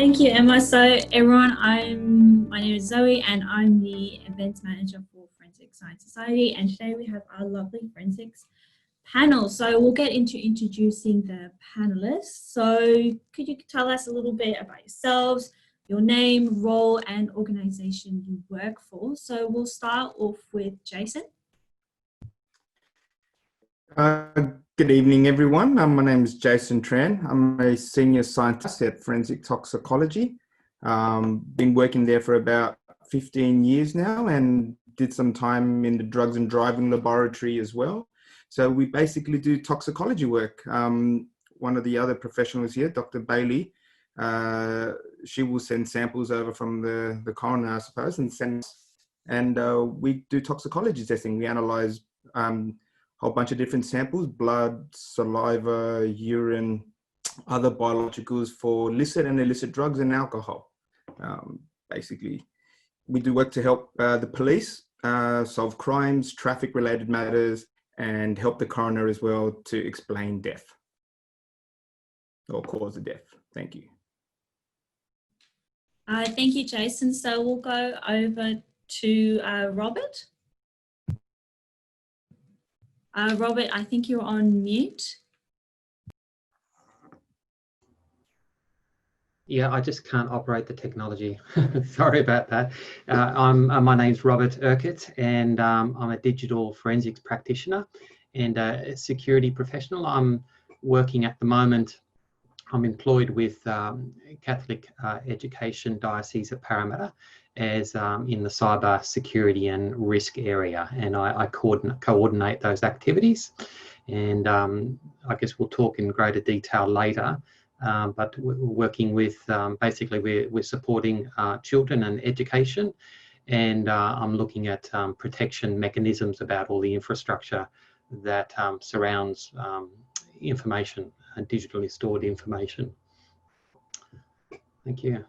Thank you, Emma. So everyone, my name is Zoe and I'm the events manager for Forensic Science Society, and today we have our lovely forensics panel. So we'll get into introducing the panelists. So could you tell us a little bit about yourselves, your name, role and organization you work for? So we'll start off with Jason. Good evening, everyone. My name is Jason Tran. I'm a senior scientist at Forensic Toxicology. Been working there for about 15 years now and did some time in the drugs and driving laboratory as well. So we basically do toxicology work. One of the other professionals here, Dr. Bailey, she will send samples over from the coroner, I suppose, and we do toxicology testing. We analyze whole bunch of different samples: blood, saliva, urine, other biologicals for licit and illicit drugs and alcohol. Basically, we do work to help the police solve crimes, traffic-related matters, and help the coroner as well to explain death or cause of death. Thank you. Thank you, Jason. So we'll go over to Robert. Robert, I think you're on mute. Yeah, I just can't operate the technology. Sorry about that. My name's Robert Urquhart, and I'm a digital forensics practitioner and a security professional. I'm working at the moment. I'm employed with Catholic Education Diocese of Parramatta as in the cyber security and risk area, and I coordinate those activities. And I guess we'll talk in greater detail later, but we're working with, basically we're supporting children and education, and I'm looking at protection mechanisms about all the infrastructure that surrounds information and digitally stored information. Thank you.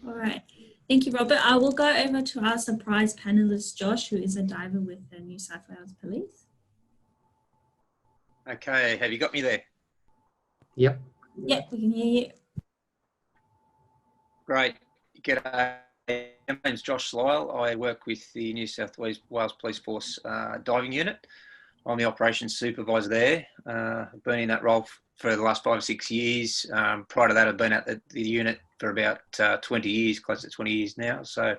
All right. Thank you, Robert. I will go over to our surprise panelist, Josh, who is a diver with the New South Wales Police. Okay, have you got me there? Yep. Yep, we can hear you. Great. G'day. My name's Josh Lyle. I work with the New South Wales Police Force diving unit. I'm the operations supervisor there. I've been in that role for the last 5 or 6 years. Prior to that, I've been at the unit for about 20 years, close to 20 years now. So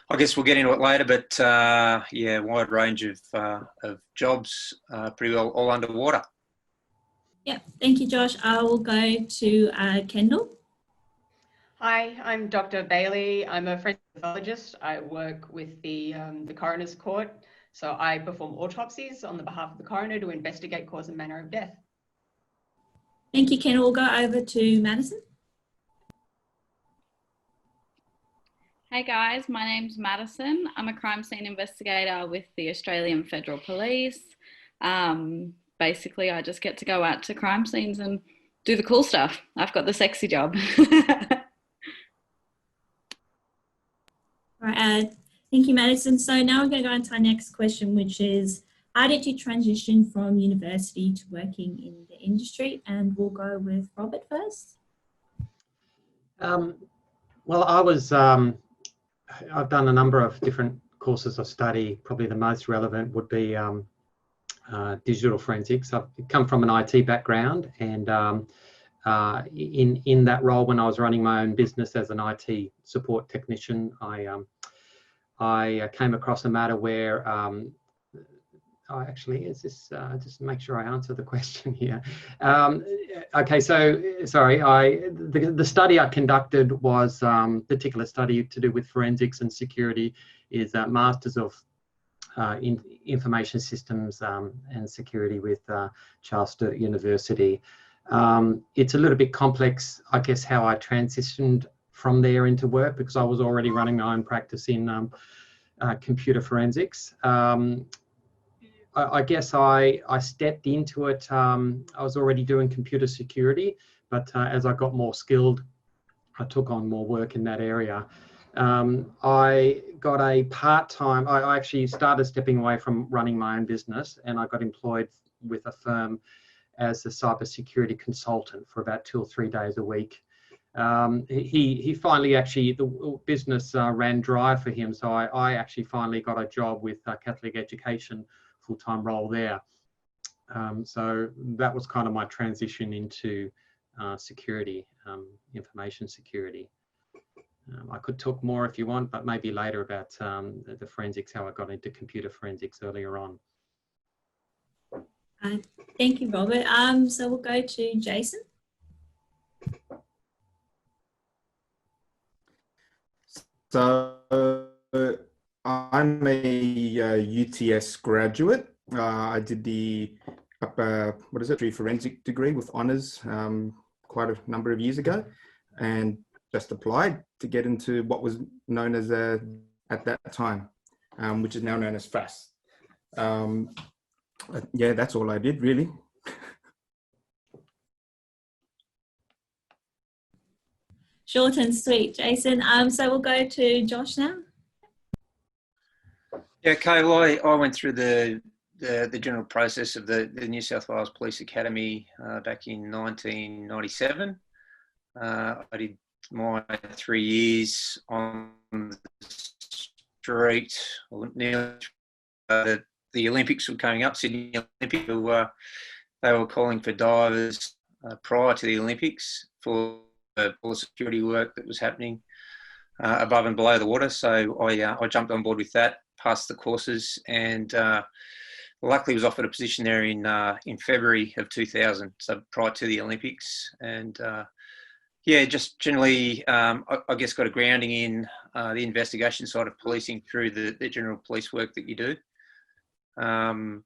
I guess we'll get into it later, but yeah, wide range of jobs, pretty well all underwater. Yeah, thank you, Josh. I will go to Kendall. Hi, I'm Dr. Bailey. I'm a forensic pathologist. I work with the coroner's court. So I perform autopsies on the behalf of the coroner to investigate cause and manner of death. Thank you, Ken. We'll go over to Madison. Hey guys, my name's Madison. I'm a crime scene investigator with the Australian Federal Police. Basically, I just get to go out to crime scenes and do the cool stuff. I've got the sexy job. All right, thank you, Madison. So now we're going to go into our next question, which is, how did you transition from university to working in the industry? And we'll go with Robert first. Well, I've done a number of different courses of study. Probably the most relevant would be digital forensics. I've come from an IT background, and in that role, when I was running my own business as an IT support technician, I came across a matter where just make sure I answer the question here. Okay, so sorry, the study I conducted was particular study to do with forensics and security, is a Masters of Information Systems and Security with Charles Sturt University. It's a little bit complex, I guess, how I transitioned from there into work, because I was already running my own practice in computer forensics. I guess I stepped into it. I was already doing computer security, but as I got more skilled, I took on more work in that area. I got a part-time, I actually started stepping away from running my own business, and I got employed with a firm as a cybersecurity consultant for about 2 or 3 days a week. He finally actually, the business ran dry for him, so I actually finally got a job with Catholic Education, full-time role there. So that was kind of my transition into security, information security. I could talk more if you want, but maybe later about the forensics, how I got into computer forensics earlier on. Thank you, Robert. So we'll go to Jason. So I'm a UTS graduate. I did the forensic degree with honours quite a number of years ago, and just applied to get into what was known as at that time, which is now known as FAS. Yeah, that's all I did really. Short and sweet, Jason. So we'll go to Josh now. Yeah, okay. Well, I went through the general process of the New South Wales Police Academy back in 1997. I did my 3 years on the street, nearly the Olympics were coming up, Sydney Olympics. They were calling for divers prior to the Olympics for all the security work that was happening above and below the water. So I jumped on board with that, passed the courses, and luckily was offered a position there in February of 2000, so prior to the Olympics. And yeah, just generally, I guess, got a grounding in the investigation side of policing through the general police work that you do. I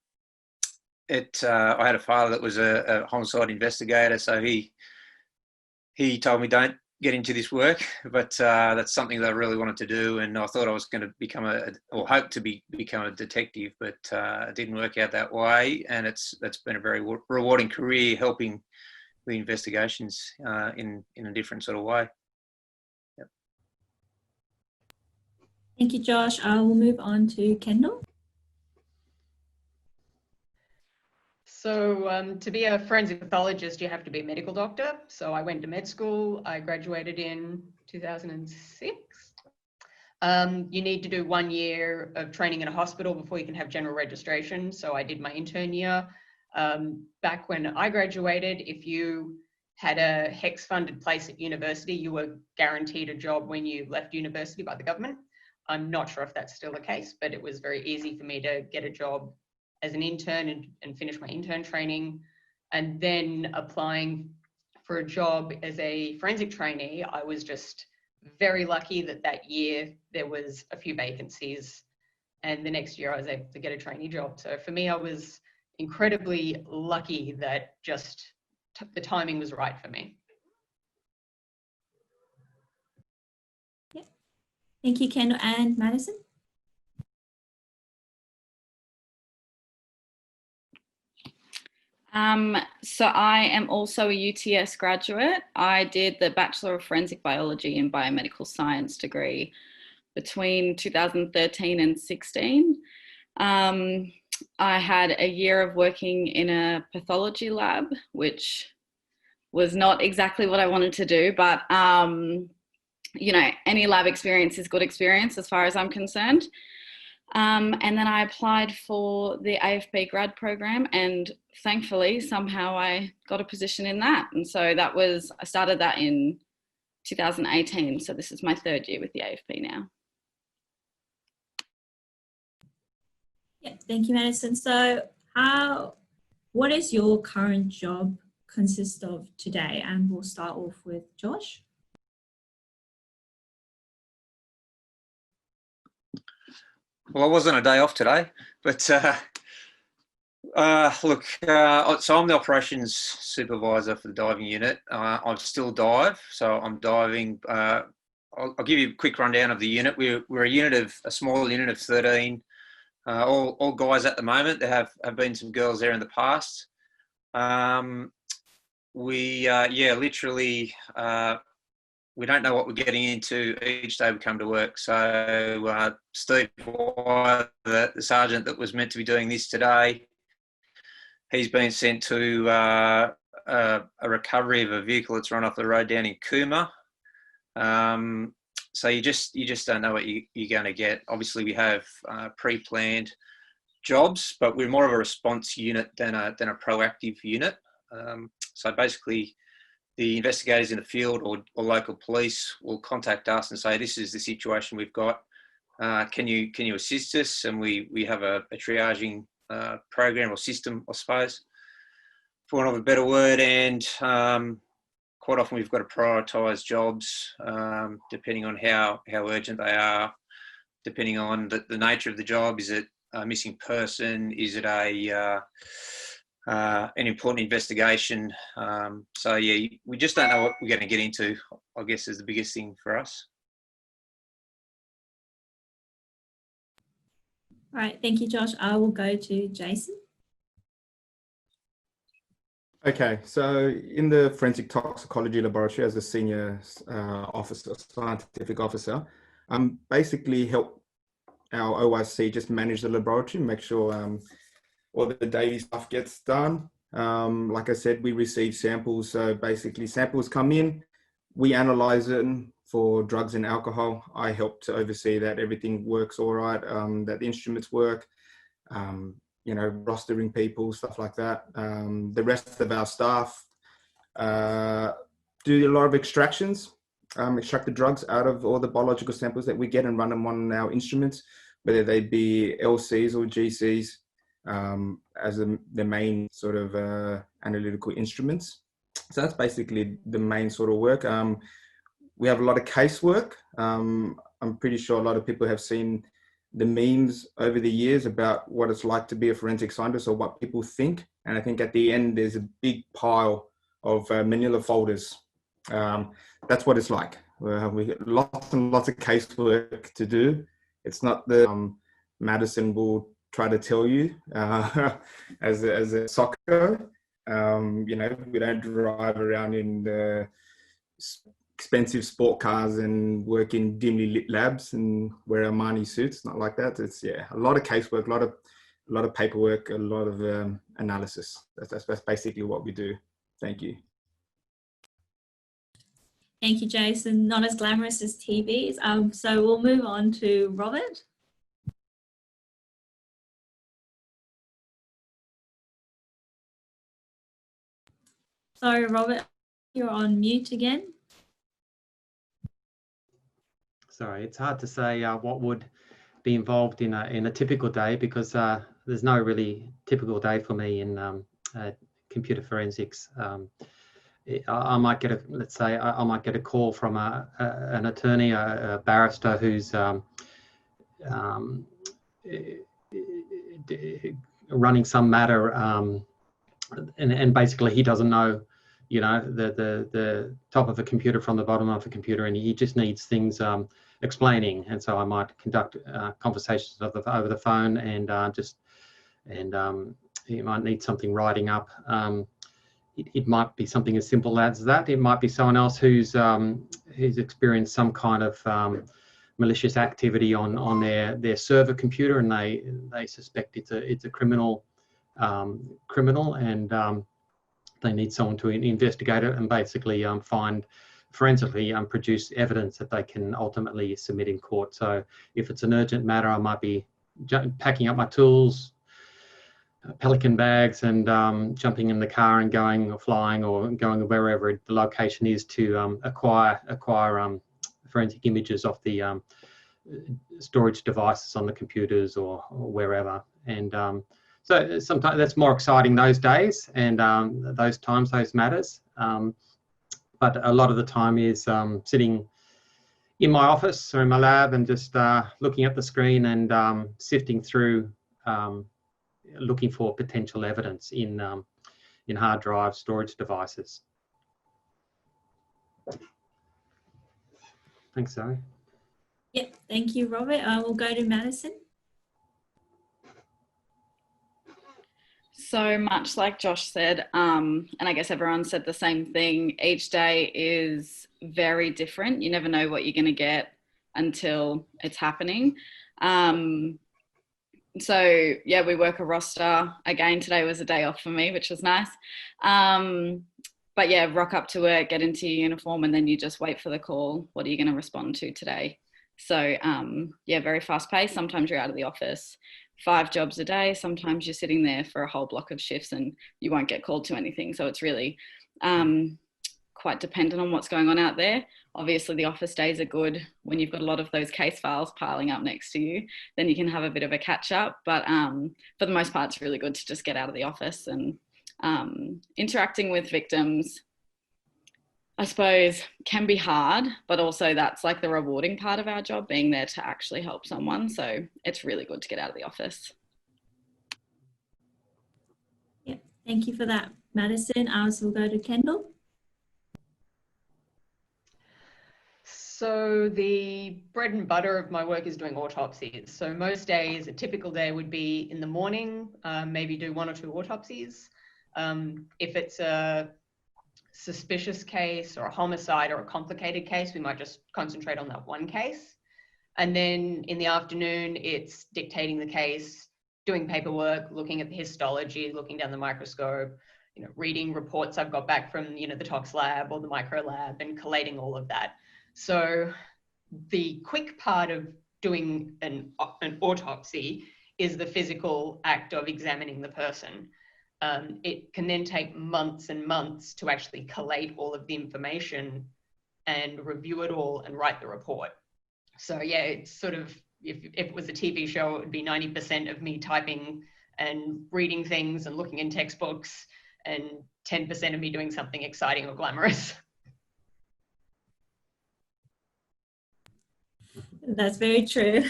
had a father that was a homicide investigator, so he told me, don't get into this work, but that's something that I really wanted to do, and I thought I was going to become hope to become a detective, but it didn't work out that way, and it's been a very rewarding career helping the investigations in a different sort of way. Yep. Thank you, Josh. We'll move on to Kendall. So to be a forensic pathologist, you have to be a medical doctor. So I went to med school. I graduated in 2006. You need to do 1 year of training in a hospital before you can have general registration. So I did my intern year. Back when I graduated, if you had a HECS-funded place at university, you were guaranteed a job when you left university by the government. I'm not sure if that's still the case, but it was very easy for me to get a job as an intern and finish my intern training. And then applying for a job as a forensic trainee, I was just very lucky that year there was a few vacancies, and the next year I was able to get a trainee job. So for me, I was incredibly lucky that just the timing was right for me. Yeah. Thank you, Kendall. And Madison? So I am also a UTS graduate. I did the Bachelor of Forensic Biology and Biomedical Science degree between 2013 and 16. I had a year of working in a pathology lab, which was not exactly what I wanted to do, but you know, any lab experience is good experience as far as I'm concerned. And then I applied for the AFB grad program, and thankfully somehow I got a position in that. And so I started that in 2018. So this is my 3rd year with the AFB now. Yeah, thank you, Madison. So what is your current job consist of today? And we'll start off with Josh. Well, I was on a day off today, but look, so I'm the operations supervisor for the diving unit. I still dive, so I'm diving. I'll give you a quick rundown of the unit. We're a small unit of 13, all guys at the moment. There have been some girls there in the past. Literally, we don't know what we're getting into each day we come to work. So Steve, the sergeant that was meant to be doing this today, he's been sent to a recovery of a vehicle that's run off the road down in Cooma. So you just don't know what you're going to get. Obviously, we have pre-planned jobs, but we're more of a response unit than a proactive unit. So basically, the investigators in the field or local police will contact us and say, "This is the situation we've got. Can you assist us?" And we have a triaging program or system, I suppose, for want of a better word. And quite often we've got to prioritise jobs depending on how urgent they are, depending on the nature of the job. Is it a missing person? Is it an important investigation? So yeah, we just don't know what we're going to get into, I guess, is the biggest thing for us. All right, thank you, Josh. I will go to Jason. Okay, so in the forensic toxicology laboratory as a senior scientific officer, basically help our OIC just manage the laboratory, make sure all the daily stuff gets done. Like I said, we receive samples. So basically samples come in, we analyze it for drugs and alcohol. I help to oversee that everything works all right, that the instruments work, rostering people, stuff like that. The rest of our staff do a lot of extractions, extract the drugs out of all the biological samples that we get and run them on our instruments, whether they be LCs or GCs, as the main sort of analytical instruments. So that's basically the main sort of work. We have a lot of casework. I'm pretty sure a lot of people have seen the memes over the years about what it's like to be a forensic scientist or what people think. And I think at the end, there's a big pile of manila folders. That's what it's like. We get lots and lots of casework to do. It's not the Madison will try to tell you as a soccer. We don't drive around in the expensive sport cars and work in dimly lit labs and wear Armani suits. Not like that. It's a lot of casework, a lot of paperwork, a lot of analysis. That's basically what we do. Thank you. Thank you, Jason. Not as glamorous as TVs. So we'll move on to Robert. Sorry, Robert, you're on mute again. Sorry, it's hard to say what would be involved in a typical day because there's no really typical day for me in computer forensics. I might get I might get a call from an attorney, a barrister who's running some matter, and basically he doesn't know, the top of a computer from the bottom of a computer, and he just needs things explaining. And so I might conduct conversations over the phone, and he might need something writing up. It might be something as simple as that. It might be someone else who's experienced some kind of malicious activity on their server computer, and they suspect it's a criminal, and they need someone to investigate it and basically forensically produce evidence that they can ultimately submit in court. So if it's an urgent matter, I might be packing up my tools, Pelican bags, and jumping in the car and going or flying or going wherever the location is to acquire forensic images of the storage devices on the computers or wherever. And so sometimes that's more exciting those days and those times, those matters. But a lot of the time is sitting in my office or in my lab and just looking at the screen and sifting through, looking for potential evidence in hard drive storage devices. Thanks, Zoe. Yep, thank you, Robert. We'll go to Madison. So much like Josh said, and I guess everyone said the same thing, each day is very different. You never know what you're going to get until it's happening. So yeah, we work a roster. Again, today was a day off for me, which was nice. But yeah, rock up to work, get into your uniform, and then you just wait for the call. What are you going to respond to today? So yeah, very fast paced. Sometimes you're out of the office 5 jobs a day. Sometimes you're sitting there for a whole block of shifts and you won't get called to anything. So it's really quite dependent on what's going on out there. Obviously, the office days are good when you've got a lot of those case files piling up next to you. Then you can have a bit of a catch up. But for the most part, it's really good to just get out of the office and interacting with victims, I suppose, can be hard, but also that's like the rewarding part of our job, being there to actually help someone. So it's really good to get out of the office. Yeah, thank you for that, Madison. So we'll go to Kendall. So the bread and butter of my work is doing autopsies. So most days, a typical day would be in the morning, maybe do 1 or 2 autopsies. If it's a suspicious case or a homicide or a complicated case, we might just concentrate on that one case. And then in the afternoon, it's dictating the case, doing paperwork, looking at the histology, looking down the microscope, reading reports I've got back from, the tox lab or the micro lab, and collating all of that. So the quick part of doing an autopsy is the physical act of examining the person. It can then take months and months to actually collate all of the information and review it all and write the report. So yeah, it's sort of, if it was a TV show, it would be 90% of me typing and reading things and looking in textbooks, and 10% of me doing something exciting or glamorous. That's very true.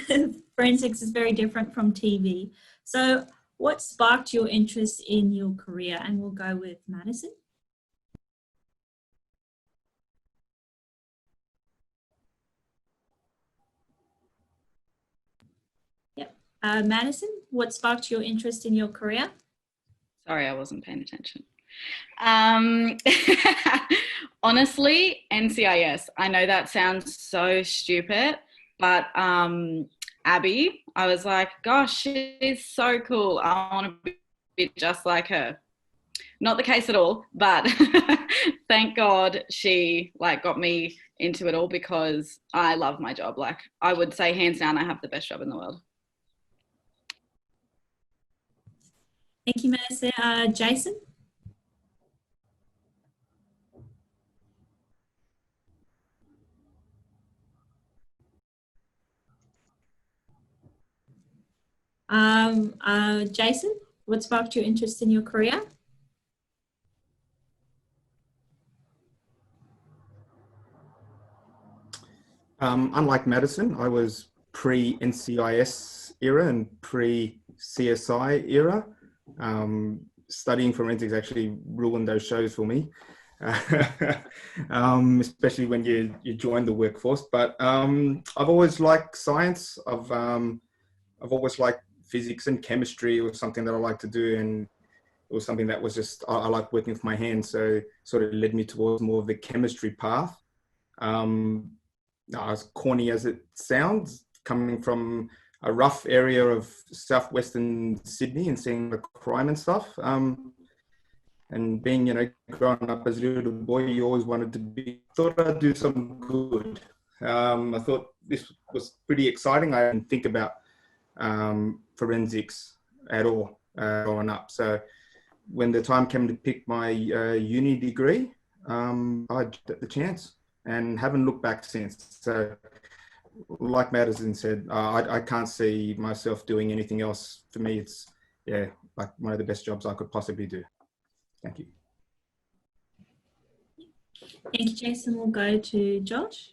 Forensics is very different from TV. So what sparked your interest in your career? And we'll go with Madison. Yep. Madison, what sparked your interest in your career? Sorry, I wasn't paying attention. Honestly, NCIS. I know that sounds so stupid, but Abby, I was like, gosh, she's so cool. I want to be just like her. Not the case at all, but thank God she got me into it all, because I love my job. I would say hands down, I have the best job in the world. Thank you, Madison. Jason? Jason, what sparked your interest in your career? Unlike Madison, I was pre-NCIS era and pre-CSI era. Studying forensics actually ruined those shows for me, especially when you join the workforce. But I've always liked science. I've always liked physics and chemistry. It was something that I like to do, and it was something that was just, I like working with my hands, so sort of led me towards more of the chemistry path. As corny as it sounds, coming from a rough area of southwestern Sydney and seeing the crime and stuff, and being, growing up as a little boy, you always wanted to be, thought I'd do something good. I thought this was pretty exciting. I didn't think about forensics at all growing up. So when the time came to pick my uni degree, I took the chance and haven't looked back since. So like Madison said, I can't see myself doing anything else. For me, it's one of the best jobs I could possibly do. Thank you. Thank you, Jason. We'll go to Josh.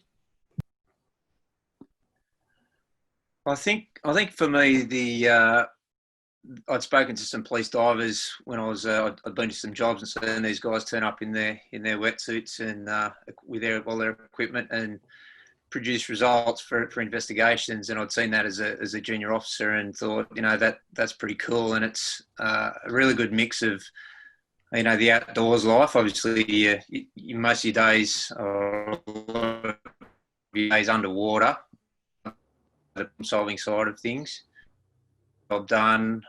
I think for me, I'd spoken to some police divers when I was I'd been to some jobs and seen these guys turn up in their wetsuits and with all their equipment and produce results for investigations, and I'd seen that as a junior officer and thought, that's pretty cool, and it's a really good mix of the outdoors life. Obviously, you most of your days or a lot of your days underwater, the solving side of things. job done.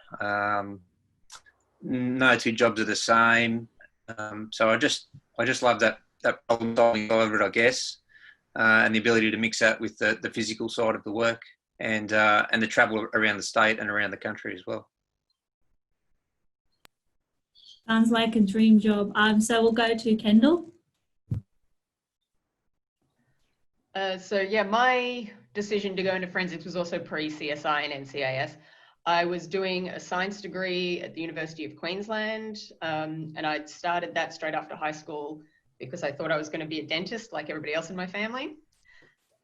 No two jobs are the same. So I just love that problem solving side of it, I guess, and the ability to mix that with the physical side of the work and the travel around the state and around the country as well. Sounds like a dream job. So we'll go to Kendall. So yeah, my decision to go into forensics was also pre-CSI and NCAS. I was doing a science degree at the University of Queensland, and I'd started that straight after high school because I thought I was going to be a dentist like everybody else in my family.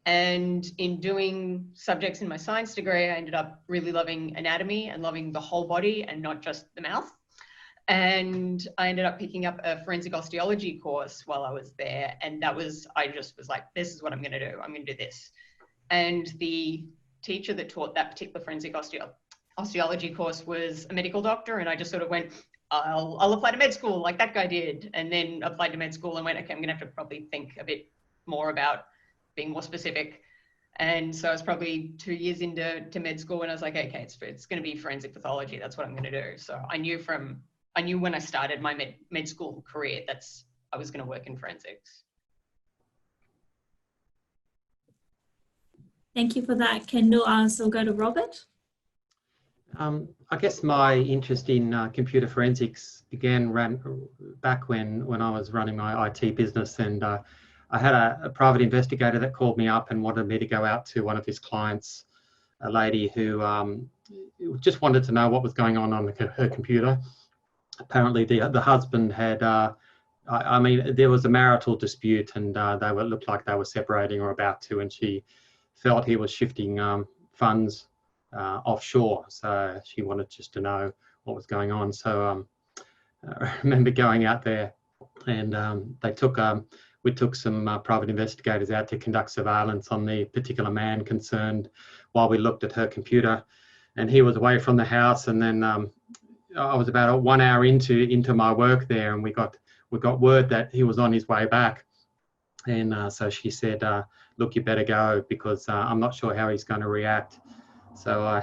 And in doing subjects in my science degree, I ended up really loving anatomy and loving the whole body and not just the mouth. And I ended up picking up a forensic osteology course while I was there. And I just was like, this is what I'm going to do. I'm going to do this. And the teacher that taught that particular forensic osteology course was a medical doctor. And I just sort of went, I'll apply to med school like that guy did. And then applied to med school and went, okay, I'm going to have to probably think a bit more about being more specific. And so I was probably 2 years into med school and I was like, okay, it's going to be forensic pathology. That's what I'm going to do. So I knew when I started my med school career, I was going to work in forensics. Thank you for that, Kendall. So we'll go to Robert. I guess my interest in computer forensics began back when I was running my IT business, and I had a private investigator that called me up and wanted me to go out to one of his clients, a lady who just wanted to know what was going on her computer. Apparently the husband had, I mean, there was a marital dispute and looked like they were separating or about to, and she felt he was shifting funds offshore. So she wanted just to know what was going on. So I remember going out there and we took some private investigators out to conduct surveillance on the particular man concerned while we looked at her computer, and he was away from the house. And then I was about 1 hour into my work there, and we got word that he was on his way back. And so she said, look, you better go because I'm not sure how he's going to react. So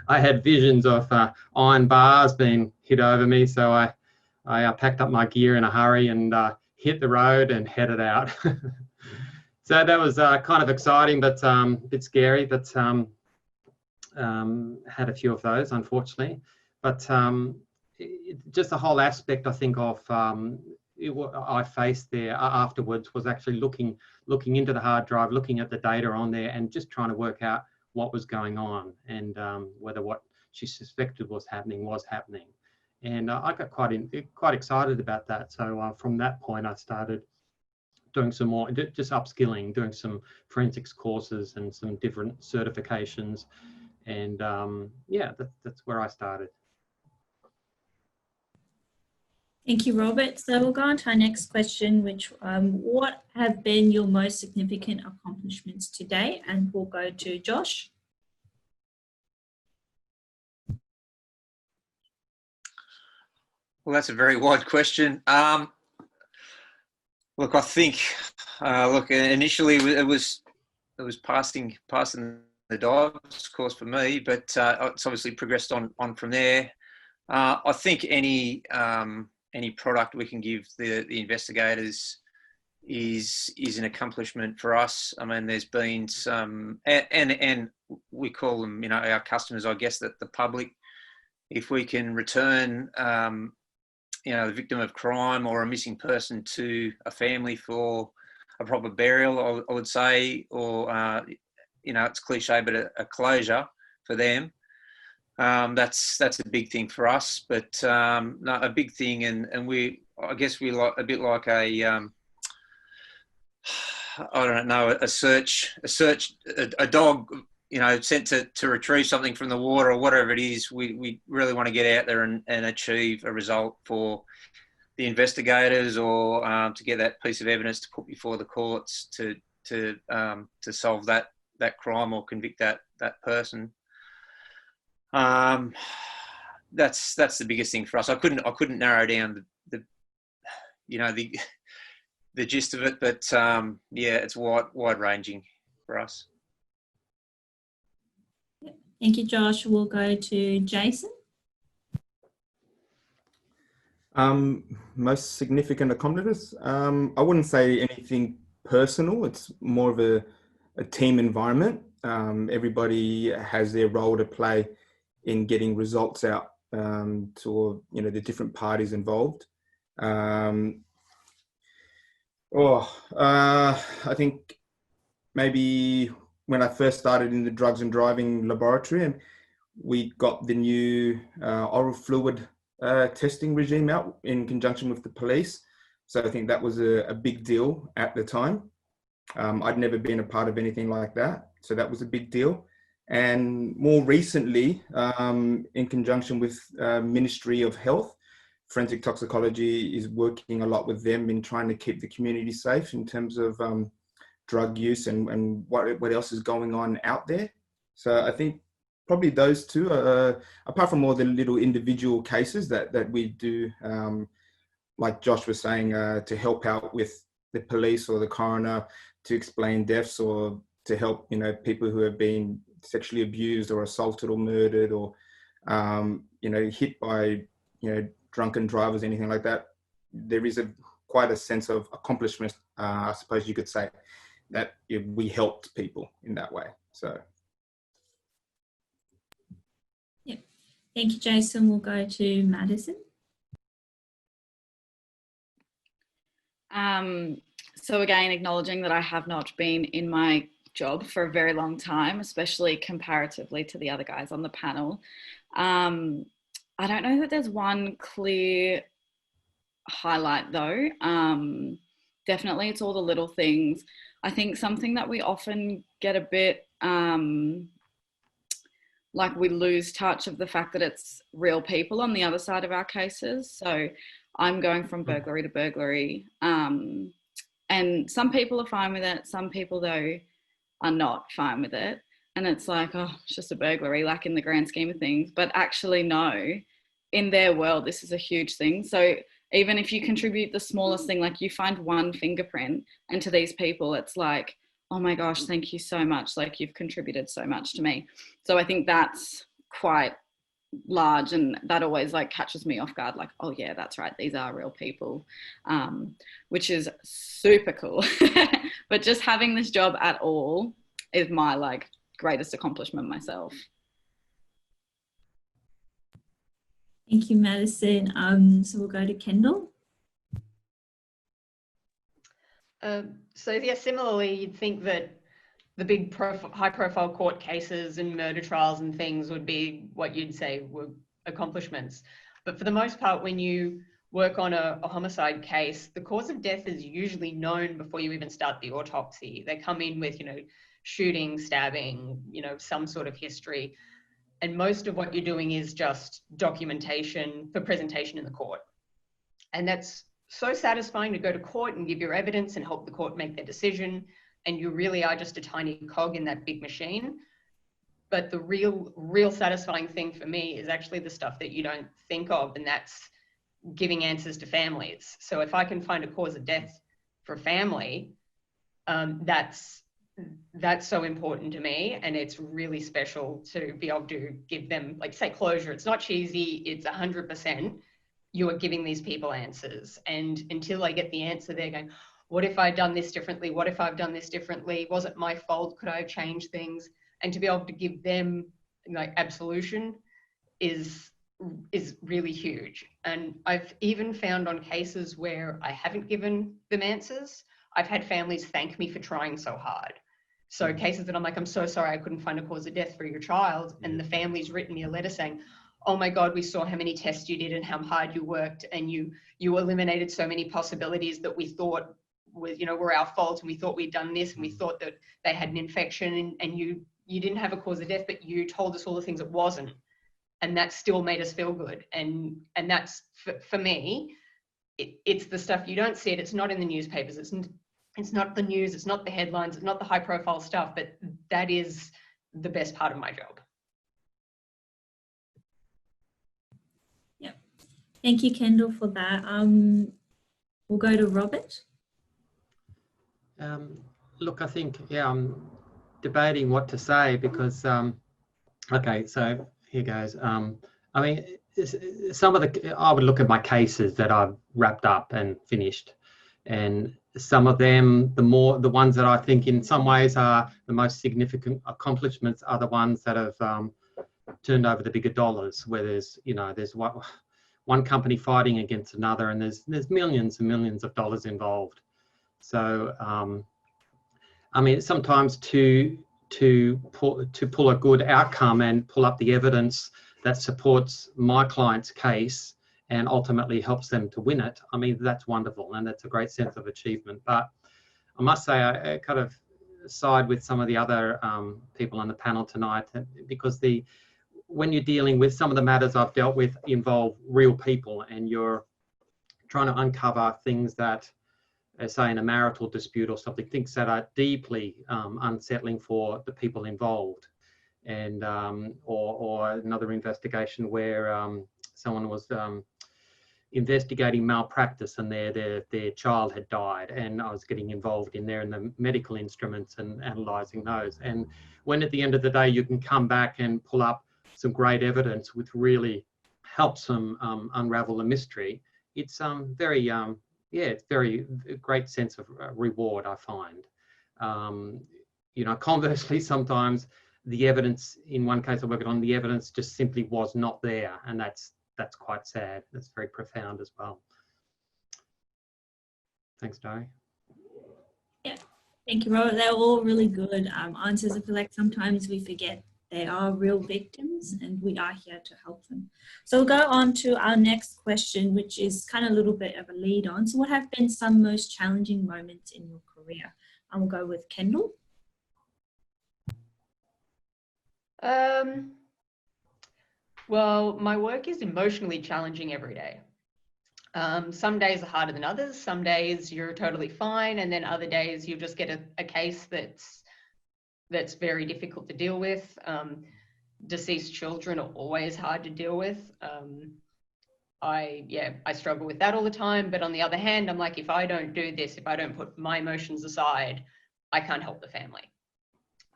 I had visions of iron bars being hit over me. So I packed up my gear in a hurry and hit the road and headed out. So that was kind of exciting, but a bit scary, but had a few of those, unfortunately. But just the whole aspect, I think, of I faced there afterwards was actually looking into the hard drive, looking at the data on there and just trying to work out what was going on and whether what she suspected was happening. And I got quite excited about that. So from that point, I started doing some more, just upskilling, doing some forensics courses and some different certifications. And yeah, that's where I started. Thank you, Robert. So we'll go on to our next question, which what have been your most significant accomplishments today? And we'll go to Josh. Well, that's a very wide question. Look, I think, initially it was passing the dives course for me, but it's obviously progressed on from there. I think any product we can give the investigators is an accomplishment for us. I mean, there's been some, and we call them, our customers, I guess, that the public. If we can return, the victim of crime or a missing person to a family for a proper burial, I would say, or it's cliche, but a closure for them. That's a big thing for us, but a big thing, and I guess we like a bit like a dog, sent to retrieve something from the water or whatever it is. We really want to get out there and achieve a result for the investigators, or to get that piece of evidence to put before the courts to solve that crime or convict that person. That's the biggest thing for us. I couldn't narrow down the gist of it, but it's wide ranging for us. Thank you, Josh. We'll go to Jason. Most significant accomplishments. I wouldn't say anything personal. It's more of a team environment. Everybody has their role to play in getting results out to the different parties involved. I think maybe when I first started in the drugs and driving laboratory, and we got the new oral fluid testing regime out in conjunction with the police. So I think that was a big deal at the time. I'd never been a part of anything like that. So that was a big deal. And more recently, in conjunction with Ministry of Health, Forensic Toxicology is working a lot with them in trying to keep the community safe in terms of drug use and what else is going on out there. So I think probably those two, apart from all the little individual cases that we do, like Josh was saying, to help out with the police or the coroner to explain deaths, or to help people who have been sexually abused or assaulted or murdered, or hit by drunken drivers, anything like that. There is quite a sense of accomplishment, I suppose you could say, that we helped people in that way. So. Yep. Thank you, Jason. We'll go to Madison. So again, acknowledging that I have not been in my job for a very long time, especially comparatively to the other guys on the panel. I don't know that there's one clear highlight though. Definitely it's all the little things. I think something that we often get a bit like we lose touch of the fact that it's real people on the other side of our cases. So I'm going from burglary to burglary. And some people are fine with it. Some people though are not fine with it. And it's like, oh, it's just a burglary, like in the grand scheme of things. But actually, no, in their world, this is a huge thing. So even if you contribute the smallest thing, like you find one fingerprint, and to these people, it's like, oh my gosh, thank you so much. Like you've contributed so much to me. So I think that's quite large, and that always like catches me off guard, like, oh yeah, that's right, these are real people, which is super cool. But just having this job at all is my like greatest accomplishment myself. Thank you, Madison. So we'll go to Kendall. So yeah, similarly, you'd think that the big high-profile court cases and murder trials and things would be what you'd say were accomplishments. But for the most part, when you work on a homicide case, the cause of death is usually known before you even start the autopsy. They come in with, shooting, stabbing, some sort of history. And most of what you're doing is just documentation for presentation in the court. And that's so satisfying to go to court and give your evidence and help the court make their decision. And you really are just a tiny cog in that big machine. But the real satisfying thing for me is actually the stuff that you don't think of, and that's giving answers to families. So if I can find a cause of death for a family, that's so important to me, and it's really special to be able to give them, like, say, closure. It's not cheesy, it's 100%. You are giving these people answers, and until I get the answer, they're going, what if I'd done this differently? What if I've done this differently? Was it my fault? Could I have changed things? And to be able to give them like absolution is really huge. And I've even found on cases where I haven't given them answers, I've had families thank me for trying so hard. So cases that I'm like, I'm so sorry I couldn't find a cause of death for your child. And the family's written me a letter saying, oh my God, we saw how many tests you did and how hard you worked. And you eliminated so many possibilities that we thought were our fault. And we thought we'd done this, and we thought that they had an infection, and you didn't have a cause of death, but you told us all the things it wasn't. And that still made us feel good. And that's, for me, it's the stuff you don't see it. It's not in the newspapers. It's not the news. It's not the headlines. It's not the high profile stuff, but that is the best part of my job. Yep. Thank you, Kendall, for that. We'll go to Robert. Look, I think, I'm debating what to say, because Okay, so here goes. I mean, some of I would look at my cases that I've wrapped up and finished, and some of them, the ones that I think in some ways are the most significant accomplishments are the ones that have turned over the bigger dollars, where there's one company fighting against another, and there's millions and millions of dollars involved. So I mean, sometimes to pull a good outcome and pull up the evidence that supports my client's case and ultimately helps them to win it, I mean, that's wonderful, and that's a great sense of achievement. But I must say, I kind of side with some of the other people on the panel tonight, because when you're dealing with some of the matters I've dealt with involve real people, and you're trying to uncover things that, say in a marital dispute or something, things that are deeply unsettling for the people involved, and or another investigation where someone was investigating malpractice and their child had died, and I was getting involved in there in the medical instruments and analysing those. And when at the end of the day you can come back and pull up some great evidence which really helps them unravel the mystery, it's very it's very great sense of reward, I find. Conversely, sometimes the evidence, in one case I worked on, the evidence just simply was not there, and that's quite sad. That's very profound as well. Thanks, Dari. Yeah, thank you, Robert. They're all really good answers. I feel like sometimes we forget they are real victims and we are here to help them. So we'll go on to our next question, which is kind of a little bit of a lead on. So what have been some most challenging moments in your career? And we'll go with Kendall. Well, my work is emotionally challenging every day. Some days are harder than others. Some days you're totally fine, and then other days you just get a case that's very difficult to deal with. Deceased children are always hard to deal with. I struggle with that all the time. But on the other hand, I'm like, if I don't do this, if I don't put my emotions aside, I can't help the family.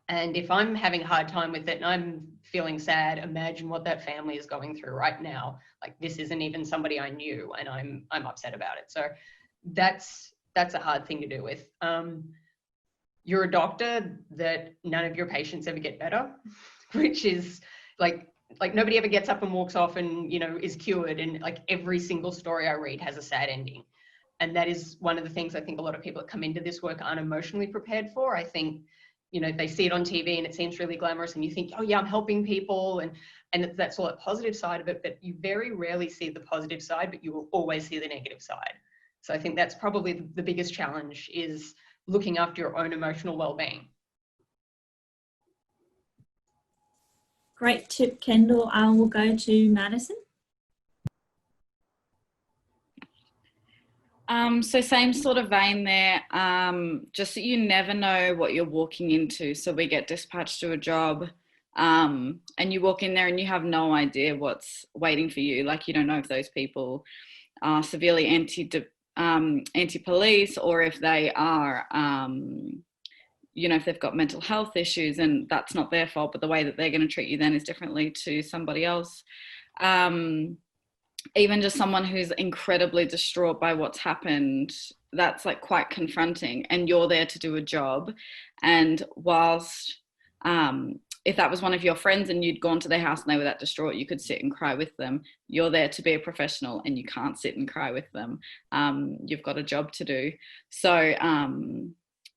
And if I'm having a hard time with it and I'm feeling sad, imagine what that family is going through right now. Like, this isn't even somebody I knew, and I'm upset about it. So that's a hard thing to do with. You're a doctor that none of your patients ever get better, which is like nobody ever gets up and walks off and, is cured. And like every single story I read has a sad ending. And that is one of the things I think a lot of people that come into this work aren't emotionally prepared for. I think, they see it on TV and it seems really glamorous and you think, oh yeah, I'm helping people. And that's all the positive side of it, but you very rarely see the positive side, but you will always see the negative side. So I think that's probably the biggest challenge, is looking after your own emotional well-being. Great tip, Kendall. We'll go to Madison. So same sort of vein there, just that you never know what you're walking into. So we get dispatched to a job and you walk in there and you have no idea what's waiting for you. Like, you don't know if those people are severely anti-police, or if they are, if they've got mental health issues, and that's not their fault, but the way that they're going to treat you then is differently to somebody else. Even just someone who's incredibly distraught by what's happened, that's like quite confronting, and you're there to do a job. And whilst if that was one of your friends and you'd gone to their house and they were that distraught, you could sit and cry with them. You're there to be a professional and you can't sit and cry with them. You've got a job to do. So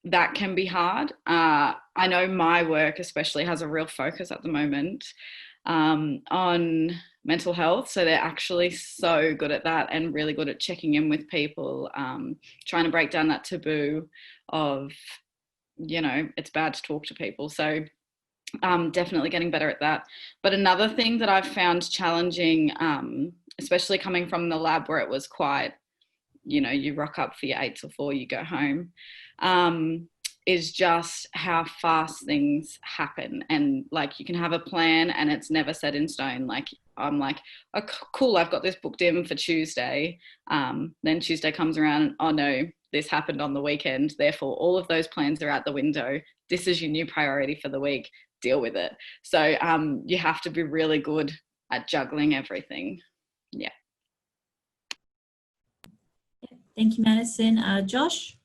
that can be hard. I know my work especially has a real focus at the moment on mental health. So they're actually so good at that and really good at checking in with people, trying to break down that taboo of, it's bad to talk to people. So definitely getting better at that. But another thing that I've found challenging, especially coming from the lab where it was quite, you rock up for your 8 till 4, you go home, is just how fast things happen. And like, you can have a plan and it's never set in stone. Like, I'm like, oh, cool, I've got this booked in for Tuesday. Then Tuesday comes around and, oh no, this happened on the weekend. Therefore, all of those plans are out the window. This is your new priority for the week. deal with it. So you have to be really good at juggling everything. Yeah. Thank you, Madison. Josh?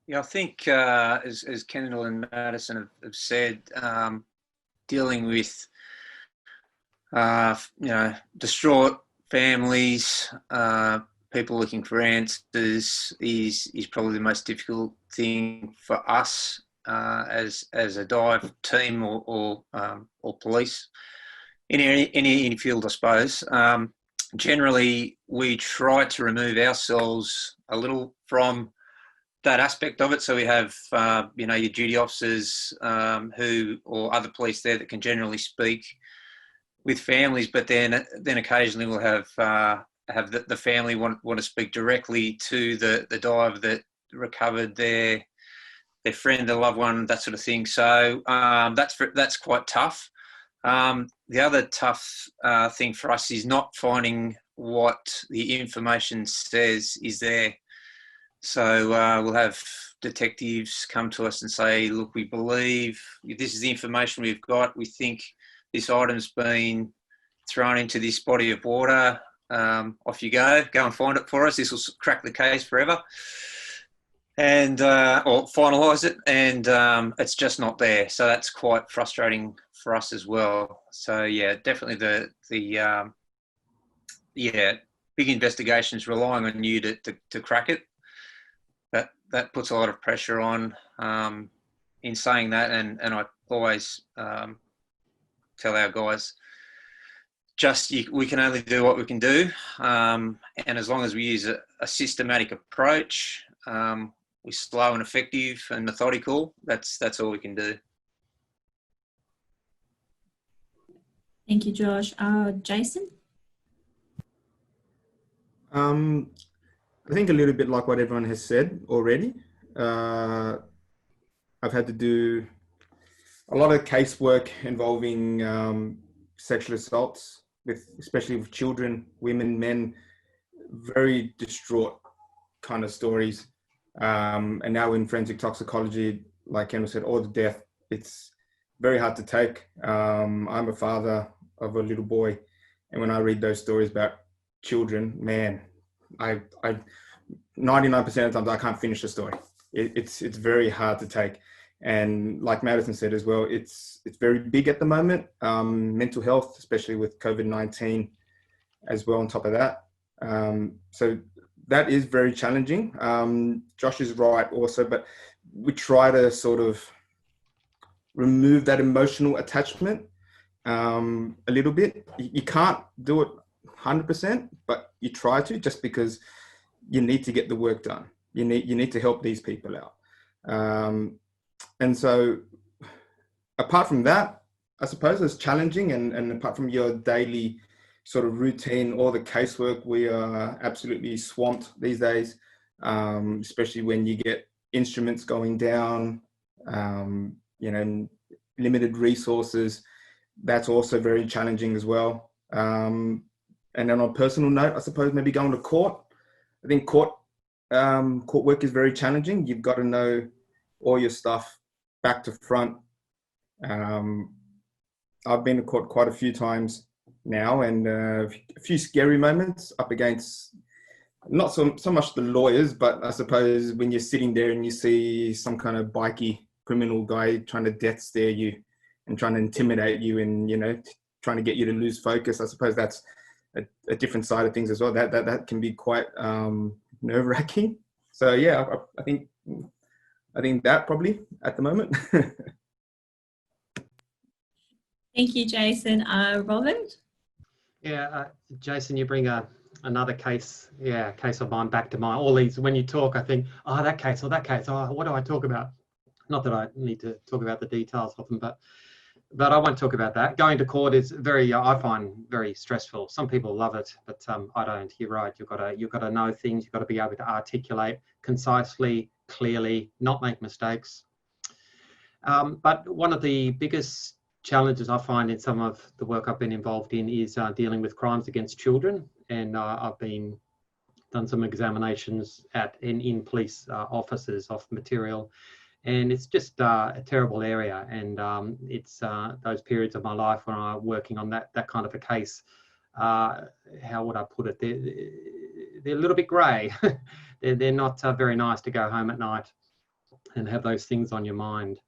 Yeah, I think as Kendall and Madison have said, dealing with distraught families, people looking for answers is probably the most difficult thing for us as a dive team or police in any field, I suppose. Generally, we try to remove ourselves a little from that aspect of it. So we have, your duty officers or other police there that can generally speak with families, but then occasionally we'll have the family want to speak directly to the diver that recovered their friend, their loved one, that sort of thing. So that's quite tough. The other tough thing for us is not finding what the information says is there. So we'll have detectives come to us and say, look, we believe this is the information we've got. We think this item's been thrown into this body of water. Off you go and find it for us. This will crack the case forever. And or finalise it, and it's just not there. So that's quite frustrating for us as well. So yeah, definitely the big investigations relying on you to crack it. That puts a lot of pressure on. In saying that, and I always tell our guys, we can only do what we can do, and as long as we use a systematic approach, we're slow and effective and methodical. That's all we can do. Thank you, Josh. Jason? I think a little bit like what everyone has said already. I've had to do a lot of casework involving sexual assaults, especially with children, women, men, very distraught kind of stories. And now in forensic toxicology, like Kendall said, all the death, it's very hard to take. I'm a father of a little boy, and when I read those stories about children, man, I 99% of the times I can't finish the story. It's very hard to take. And like Madison said as well, it's very big at the moment. Mental health, especially with COVID-19 as well on top of that. So that is very challenging. Josh is right also, but we try to sort of remove that emotional attachment a little bit. You can't do it 100%, but you try to, just because you need to get the work done. You need to help these people out. And so apart from that, I suppose it's challenging, and apart from your daily sort of routine or the casework, we are absolutely swamped these days, especially when you get instruments going down, limited resources. That's also very challenging as well. And then on a personal note, I suppose maybe going to court. I think court work is very challenging. You've got to know all your stuff back to front. I've been to court quite a few times now, and a few scary moments up against not so much the lawyers, but I suppose when you're sitting there and you see some kind of bikey criminal guy trying to death stare you and trying to intimidate you and, trying to get you to lose focus. I suppose that's a different side of things as well. That can be quite nerve-wracking. So yeah, I think that probably at the moment. Thank you, Jason. Robin? Yeah, Jason, you bring another case of mine back to mind. All these, when you talk, I think, that case, what do I talk about? Not that I need to talk about the details of them, but I won't talk about that. Going to court is I find very stressful. Some people love it, but I don't. You're right. You've got to know things. You've got to be able to articulate concisely, clearly, not make mistakes. But one of the biggest challenges I find in some of the work I've been involved in is dealing with crimes against children. And I've been done some examinations in police offices of material, and it's just a terrible area. And it's those periods of my life when I'm working on that kind of a case. How would I put it? They're a little bit grey. they're not very nice to go home at night and have those things on your mind.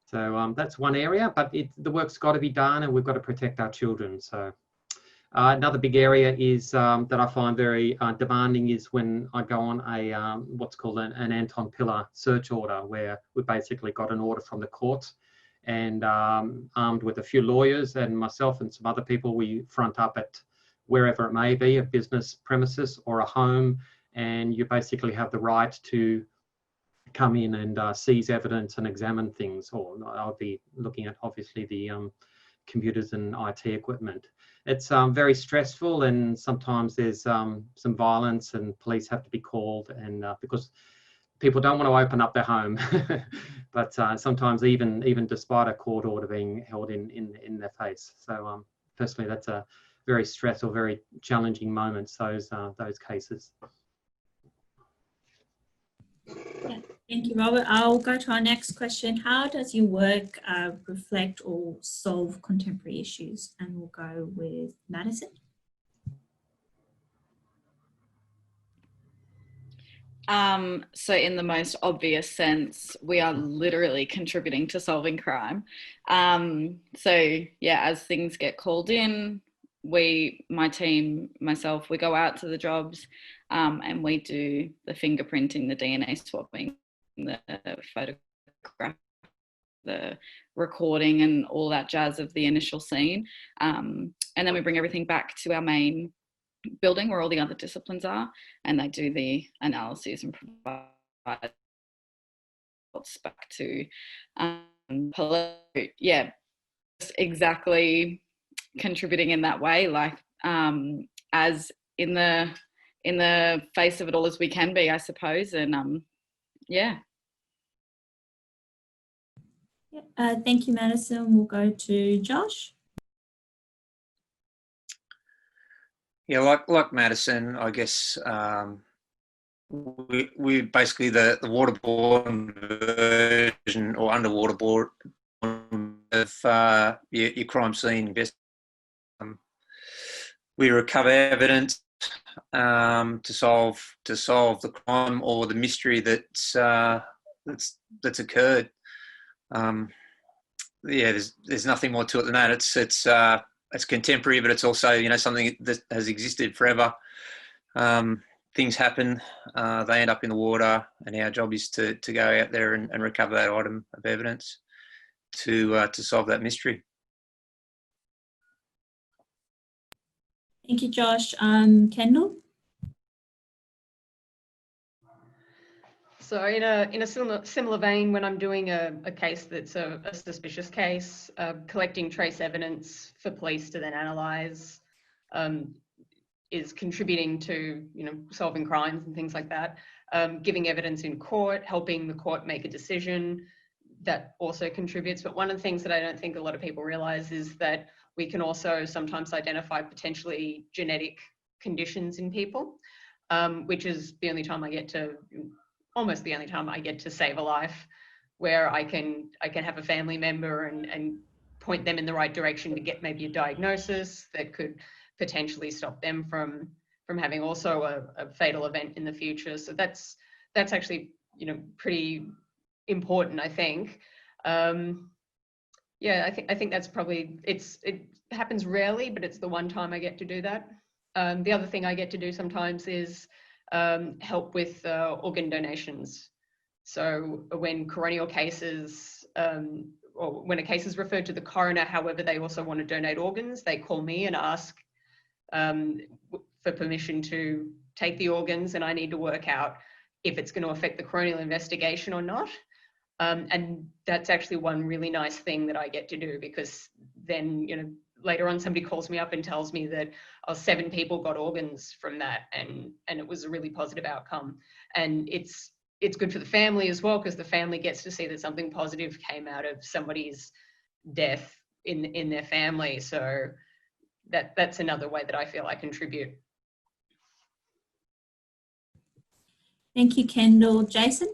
So that's one area, but the work's got to be done, and we've got to protect our children. So another big area is that I find very demanding is when I go on a what's called an Anton Pillar search order, where we basically got an order from the court, and armed with a few lawyers and myself and some other people, we front up at wherever it may be, a business premises or a home, and you basically have the right to come in and seize evidence and examine things. Or I'll be looking at obviously the computers and IT equipment. It's very stressful, and sometimes there's some violence, and police have to be called, and because people don't want to open up their home. But sometimes even despite a court order being held in their face. So personally, that's a very stressful, very challenging moments, those cases. Yeah, thank you, Robert. I'll go to our next question. How does your work reflect or solve contemporary issues? And we'll go with Madison. So in the most obvious sense, we are literally contributing to solving crime. So yeah, as things get called in, my team, myself, we go out to the jobs, and we do the fingerprinting, the DNA swapping, the photograph, the recording and all that jazz of the initial scene. And then we bring everything back to our main building where all the other disciplines are, and they do the analyses and provide back to yeah, exactly contributing in that way, like as in the face of it all as we can be, I suppose. And yeah. Thank you, Madison. We'll go to Josh. Yeah, like Madison, I guess we basically the waterborne version or underwater board of your crime scene investigation. We recover evidence to solve the crime or the mystery that's occurred. Yeah, there's nothing more to it than that. It's contemporary, but it's also something that has existed forever. Things happen, they end up in the water, and our job is to go out there and recover that item of evidence to solve that mystery. Thank you, Josh. Kendall? So in a similar vein, when I'm doing a case that's a suspicious case, collecting trace evidence for police to then analyse is contributing to solving crimes and things like that. Giving evidence in court, helping the court make a decision, that also contributes. But one of the things that I don't think a lot of people realise is that we can also sometimes identify potentially genetic conditions in people, which is the only time I get to, almost the only time I get to save a life, where I can have a family member and point them in the right direction to get maybe a diagnosis that could potentially stop them from having also a fatal event in the future. So that's actually pretty important, I think. Yeah, I think that's probably, it happens rarely, but it's the one time I get to do that. The other thing I get to do sometimes is help with organ donations. So when coronial cases, or when a case is referred to the coroner, however, they also want to donate organs, they call me and ask for permission to take the organs, and I need to work out if it's going to affect the coronial investigation or not. And that's actually one really nice thing that I get to do, because then, later on somebody calls me up and tells me that 7 people got organs from that, and it was a really positive outcome. And it's good for the family as well, because the family gets to see that something positive came out of somebody's death in their family. So that's another way that I feel I contribute. Thank you, Kendall. Jason?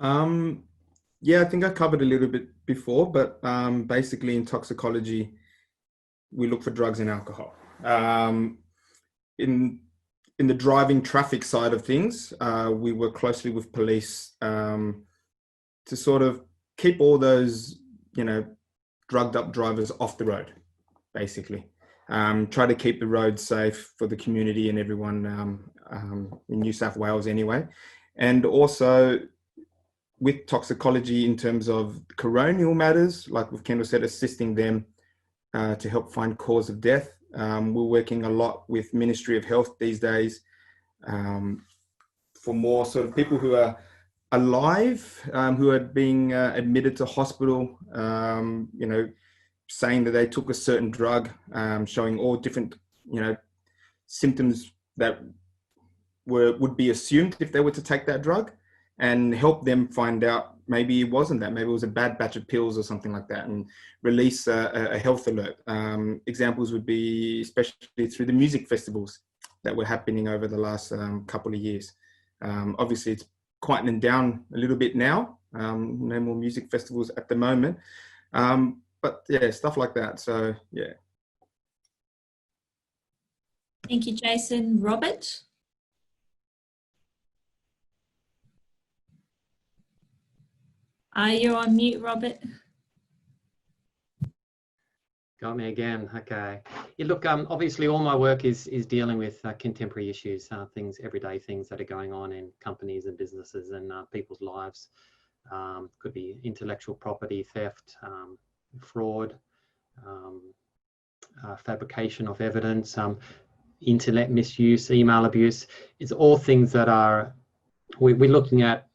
Yeah, I think I covered a little bit before, but basically in toxicology, we look for drugs and alcohol. In the driving traffic side of things, we work closely with police to sort of keep all those, drugged up drivers off the road, basically. Try to keep the roads safe for the community and everyone in New South Wales anyway. And also with toxicology in terms of coronial matters, like with Kendall said, assisting them to help find cause of death. We're working a lot with Ministry of Health these days for more sort of people who are alive, who are being admitted to hospital, saying that they took a certain drug, showing all different, symptoms that would be assumed if they were to take that drug, and help them find out maybe it wasn't that, maybe it was a bad batch of pills or something like that, and release a health alert. Examples would be especially through the music festivals that were happening over the last couple of years. Obviously, it's quietening down a little bit now. No more music festivals at the moment. But yeah, stuff like that. So, yeah. Thank you, Jason. Robert? You're on mute, Robert. Got me again. Okay. Yeah, look, obviously all my work is dealing with contemporary issues, things, everyday things that are going on in companies and businesses and people's lives. Could be intellectual property theft, fraud, fabrication of evidence, internet misuse, email abuse. It's all things that are, we're looking at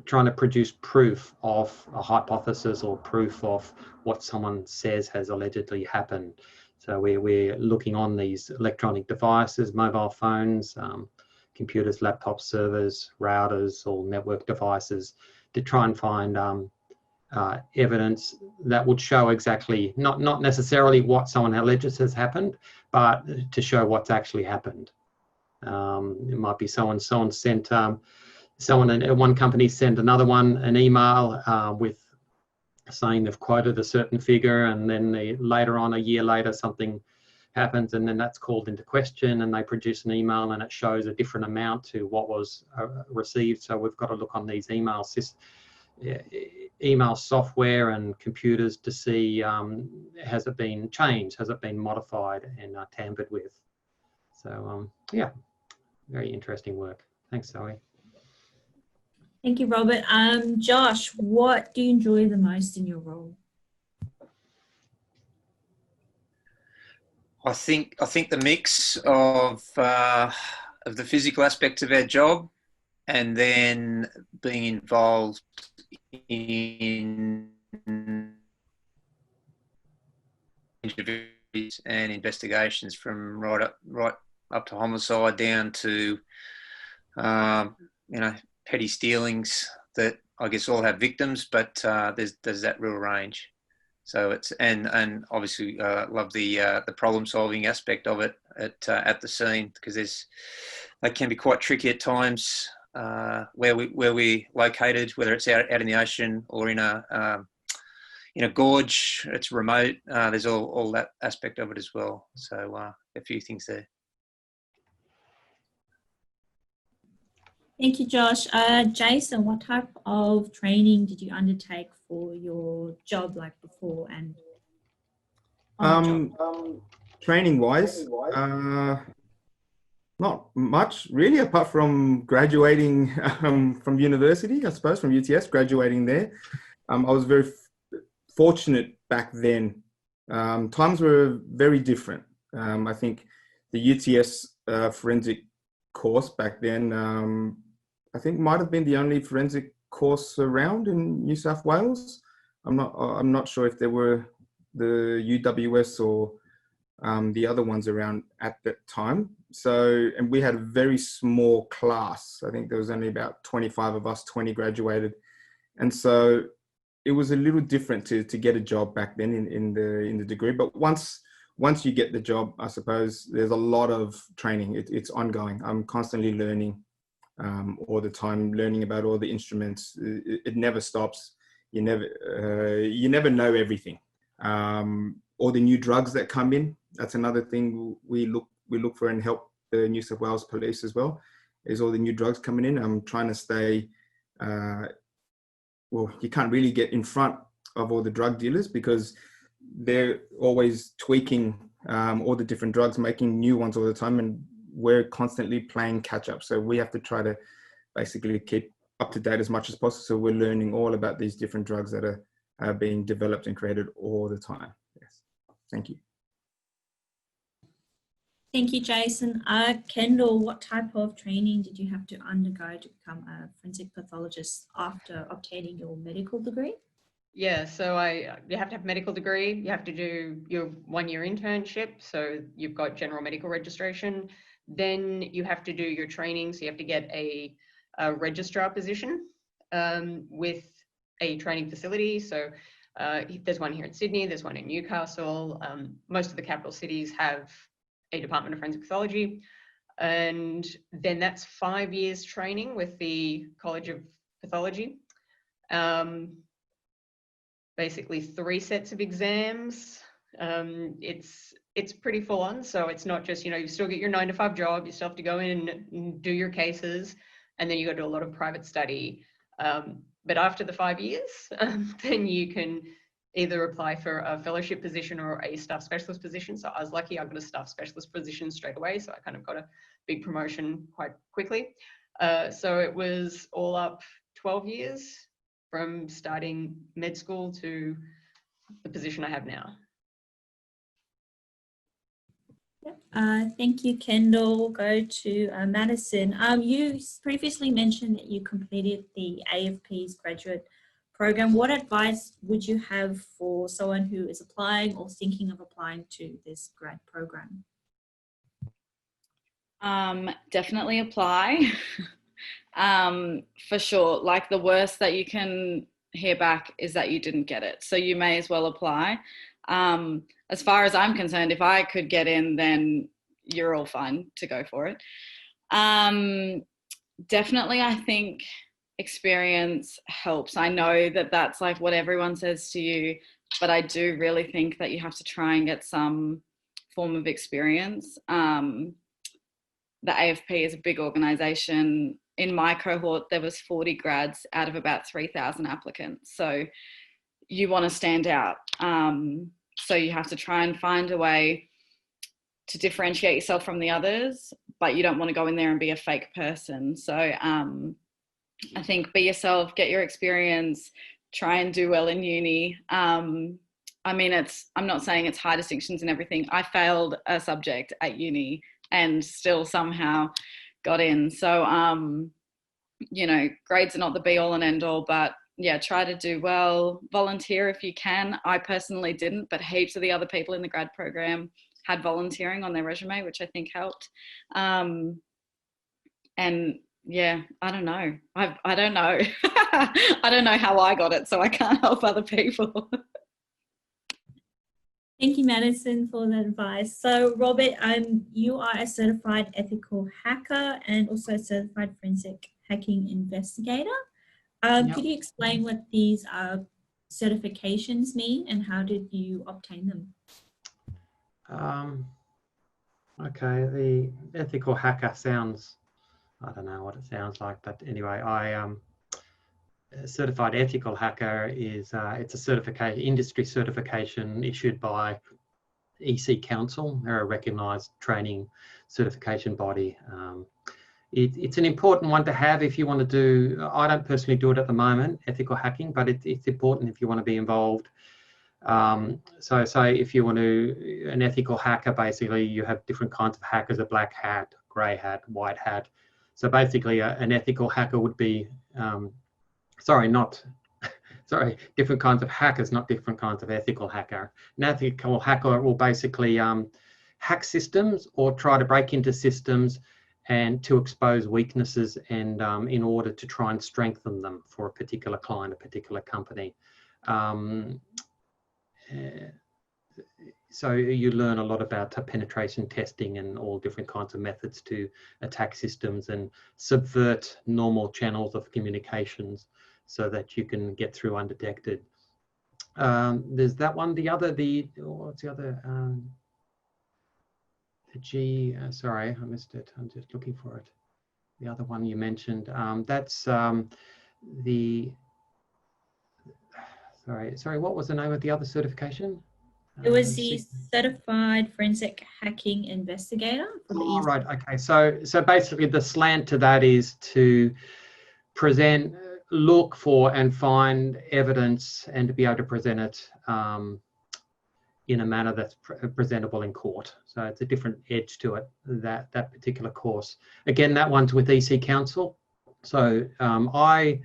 trying to produce proof of a hypothesis or proof of what someone says has allegedly happened. So we're looking on these electronic devices, mobile phones, computers, laptops, servers, routers, or network devices to try and find evidence that would show exactly, not necessarily what someone alleges has happened, but to show what's actually happened. It might be someone sent, someone at one company sent another one an email with saying they've quoted a certain figure, and then later on, a year later, something happens, and then that's called into question, and they produce an email and it shows a different amount to what was received. So we've got to look on these email software and computers to see has it been changed, has it been modified and tampered with. So yeah, very interesting work. Thanks, Zoe. Thank you, Robert. Josh, what do you enjoy the most in your role? I think the mix of the physical aspects of our job, and then being involved in interviews and investigations from right up to homicide down to petty stealings that I guess all have victims, but there's that real range. So it's and obviously love the problem solving aspect of it at the scene, because they can be quite tricky at times where we're located, whether it's out in the ocean or in a gorge. It's remote. There's all that aspect of it as well. So a few things there. Thank you, Josh. Jason, what type of training did you undertake for your job, like before and on the job? Training wise, not much really, apart from graduating from university, I suppose, from UTS, graduating there. I was very fortunate back then. Times were very different. I think the UTS forensic course back then, I think might have been the only forensic course around in New South Wales. I'm not sure if there were the UWS or the other ones around at that time. So, and we had a very small class. I think there was only about 25 of us, 20 graduated. And so it was a little different to get a job back then in the degree. But once once you get the job, I suppose there's a lot of training. It's ongoing. I'm constantly learning all the time, learning about all the instruments. It never stops. You never know everything. All the new drugs that come in, that's another thing we look for and help the New South Wales Police as well, is all the new drugs coming in. I'm trying to stay, well, you can't really get in front of all the drug dealers because they're always tweaking all the different drugs, making new ones all the time, and we're constantly playing catch up. So we have to try to basically keep up to date as much as possible. So we're learning all about these different drugs that are being developed and created all the time. Yes, thank you. Thank you, Jason. Kendall, what type of training did you have to undergo to become a forensic pathologist after obtaining your medical degree? Yeah, so you have to have a medical degree. You have to do your 1-year internship. So you've got general medical registration. Then you have to do your training. So you have to get a registrar position with a training facility. So there's one here in Sydney, there's one in Newcastle. Most of the capital cities have a Department of Forensic Pathology. And then that's 5 years training with the College of Pathology. Basically 3 sets of exams. It's pretty full on. So it's not just, you still get your 9-to-5 job, you still have to go in and do your cases, and then you got to do a lot of private study. But after the 5 years, then you can either apply for a fellowship position or a staff specialist position. So I was lucky, I got a staff specialist position straight away. So I kind of got a big promotion quite quickly. So it was all up 12 years from starting med school to the position I have now. Thank you, Kendall. We'll go to Madison. You previously mentioned that you completed the AFP's graduate program. What advice would you have for someone who is applying or thinking of applying to this grad program? Definitely apply. For sure. Like, the worst that you can hear back is that you didn't get it. So you may as well apply. As far as I'm concerned, if I could get in, then you're all fine to go for it. Definitely, I think experience helps. I know that that's like what everyone says to you, but I do really think that you have to try and get some form of experience. The AFP is a big organisation. In my cohort, there was 40 grads out of about 3,000 applicants. So you want to stand out. So you have to try and find a way to differentiate yourself from the others, but you don't want to go in there and be a fake person. So I think be yourself, get your experience, try and do well in uni. I mean, I'm not saying it's high distinctions and everything. I failed a subject at uni and still somehow got in. So, grades are not the be all and end all, but yeah, try to do well, volunteer if you can. I personally didn't, but heaps of the other people in the grad program had volunteering on their resume, which I think helped. And yeah, I don't know. I don't know. I don't know how I got it, so I can't help other people. Thank you, Madison, for that advice. So, Robert, you are a certified ethical hacker and also a certified forensic hacking investigator. Yep. Could you explain what these certifications mean and how did you obtain them? Okay, the ethical hacker sounds, I don't know what it sounds like, but anyway, a certified ethical hacker is it's a industry certification issued by EC Council. They're a recognised training certification body. It's an important one to have if you want to do. I don't personally do it at the moment, ethical hacking, but it's important if you want to be involved. So say if you want to, an ethical hacker, basically you have different kinds of hackers: a black hat, grey hat, white hat. So basically an ethical hacker would be, different kinds of hackers, not different kinds of ethical hacker. An ethical hacker will basically hack systems or try to break into systems and to expose weaknesses and in order to try and strengthen them for a particular client, a particular company. so you learn a lot about penetration testing and all different kinds of methods to attack systems and subvert normal channels of communications so that you can get through undetected. There's that one. The other, what's the other? The G, sorry, I missed it. I'm just looking for it. The other one you mentioned, that's sorry, what was the name of the other certification? It was the Certified Forensic Hacking Investigator. For the oh, right, okay. So basically the slant to that is to present, look for and find evidence and to be able to present it in a manner that's presentable in court. So it's a different edge to it, that particular course. Again, that one's with EC Council. So I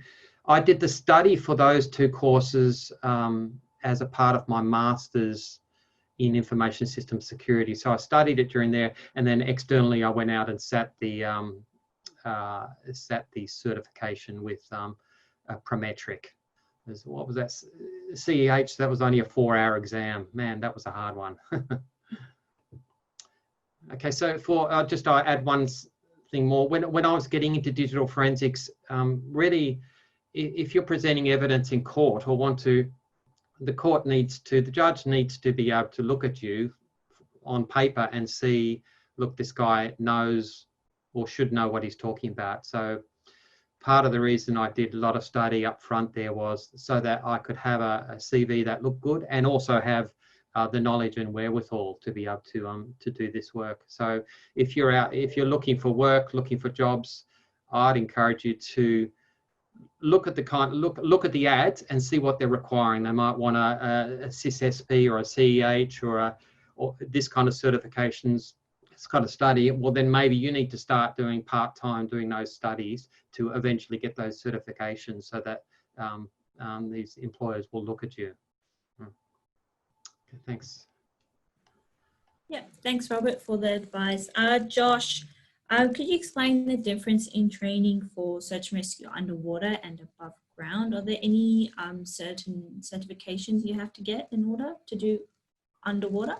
did the study for those two courses as a part of my master's in information system security. So I studied it during there, and then externally I went out and sat the certification with Prometric. What was that? CEH, that was only a 4-hour exam. Man, that was a hard one. Okay, so for I'll add one thing more. When I was getting into digital forensics, really, if you're presenting evidence in court or want to, the judge needs to be able to look at you on paper and see, look, this guy knows or should know what he's talking about. So part of the reason I did a lot of study up front there was so that I could have a CV that looked good and also have the knowledge and wherewithal to be able to do this work. So if you're looking for work, looking for jobs, I'd encourage you to look at the ads and see what they're requiring. They might want a CISSP or a CEH or this kind of certifications, this kind of study. Well, then maybe you need to start doing part-time, doing those studies to eventually get those certifications so that these employers will look at you. Okay, thanks. Yeah, thanks, Robert, for the advice. Josh, could you explain the difference in training for search and rescue underwater and above ground? Are there any certain certifications you have to get in order to do underwater?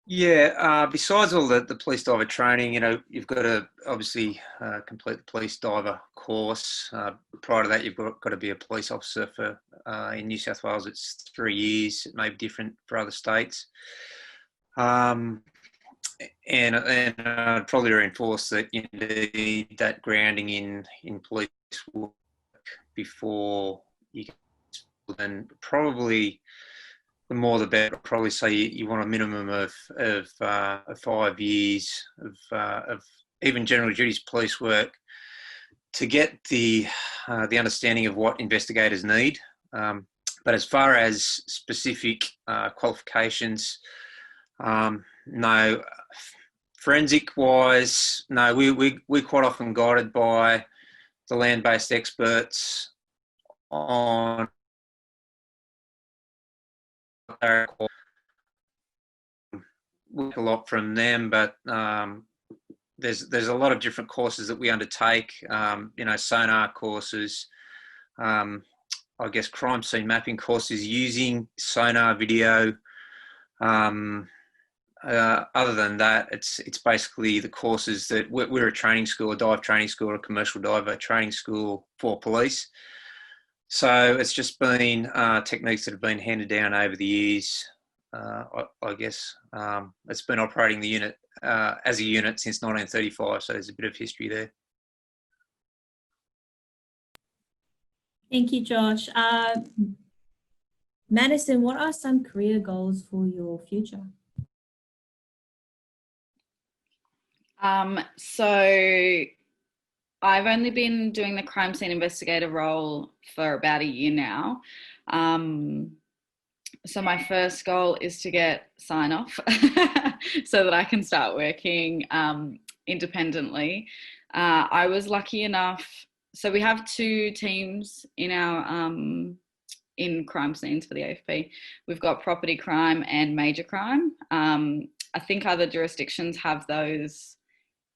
Yeah, besides all the police diver training, you've got to obviously complete the police diver course. Prior to that, you've got to be a police officer for, in New South Wales, it's 3 years. It may be different for other states. And I'd probably reinforce that you need that grounding in police work before you can, then probably the more the better. I'd probably say you want a minimum of 5 years of even general duties police work to get the understanding of what investigators need. But as far as specific qualifications, no. Forensic wise, no. We quite often guided by the land-based experts on work a lot from them, but there's a lot of different courses that we undertake. Sonar courses, I guess crime scene mapping courses using sonar video. Other than that, it's basically the courses that we're a training school, a dive training school, a commercial diver training school for police. So it's just been techniques that have been handed down over the years. I guess it's been operating the unit as a unit since 1935, so there's a bit of history there. Thank you, Josh. Madison, what are some career goals for your future? So I've only been doing the crime scene investigator role for about a year now. So my first goal is to get sign off so that I can start working independently. I was lucky enough, so we have 2 teams in our in crime scenes for the AFP. We've got property crime and major crime. I think other jurisdictions have those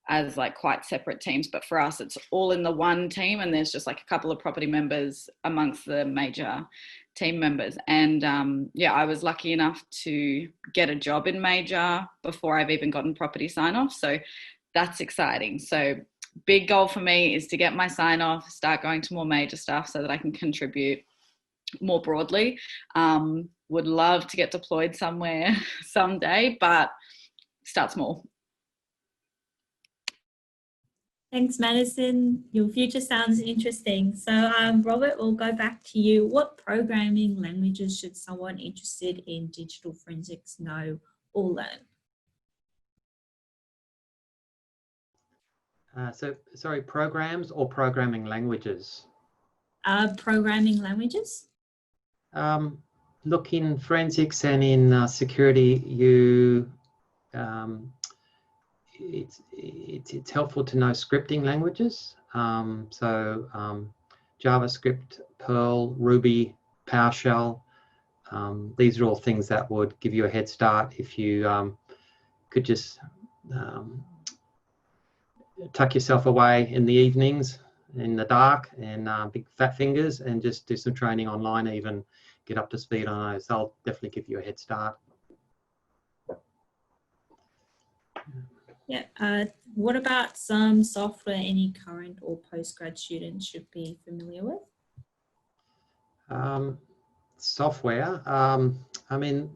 as like quite separate teams, but for us it's all in the one team, and there's just like a couple of property members amongst the major team members. And yeah, I was lucky enough to get a job in major before I've even gotten property sign off. So that's exciting. So big goal for me is to get my sign off, start going to more major stuff so that I can contribute more broadly. Would love to get deployed somewhere someday, but start small. Thanks, Madison. Your future sounds interesting. So, Robert, we'll go back to you. What programming languages should someone interested in digital forensics know or learn? Sorry, programs or programming languages? Programming languages. Look, in forensics and in security, it's helpful to know scripting languages. JavaScript, Perl, Ruby, PowerShell. These are all things that would give you a head start if you could just tuck yourself away in the evenings in the dark and big fat fingers and just do some training online, even get up to speed on those. They'll definitely give you a head start. Yeah. What about some software any current or postgrad students should be familiar with? Software. I mean,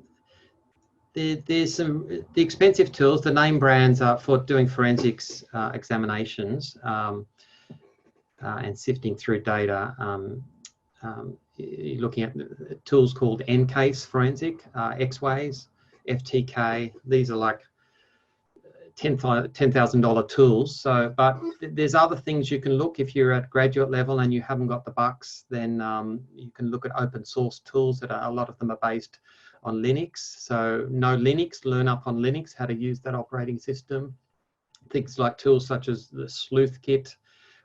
there's the expensive tools, the name brands are for doing forensics examinations and sifting through data. You're looking at tools called NCASE Forensic, X-Ways, FTK. These are like $10,000 tools. So, but there's other things you can look. If you're at graduate level and you haven't got the bucks, then you can look at open source tools that a lot of them are based on Linux. So know Linux, learn up on Linux, how to use that operating system. Things like tools such as the Sleuth Kit,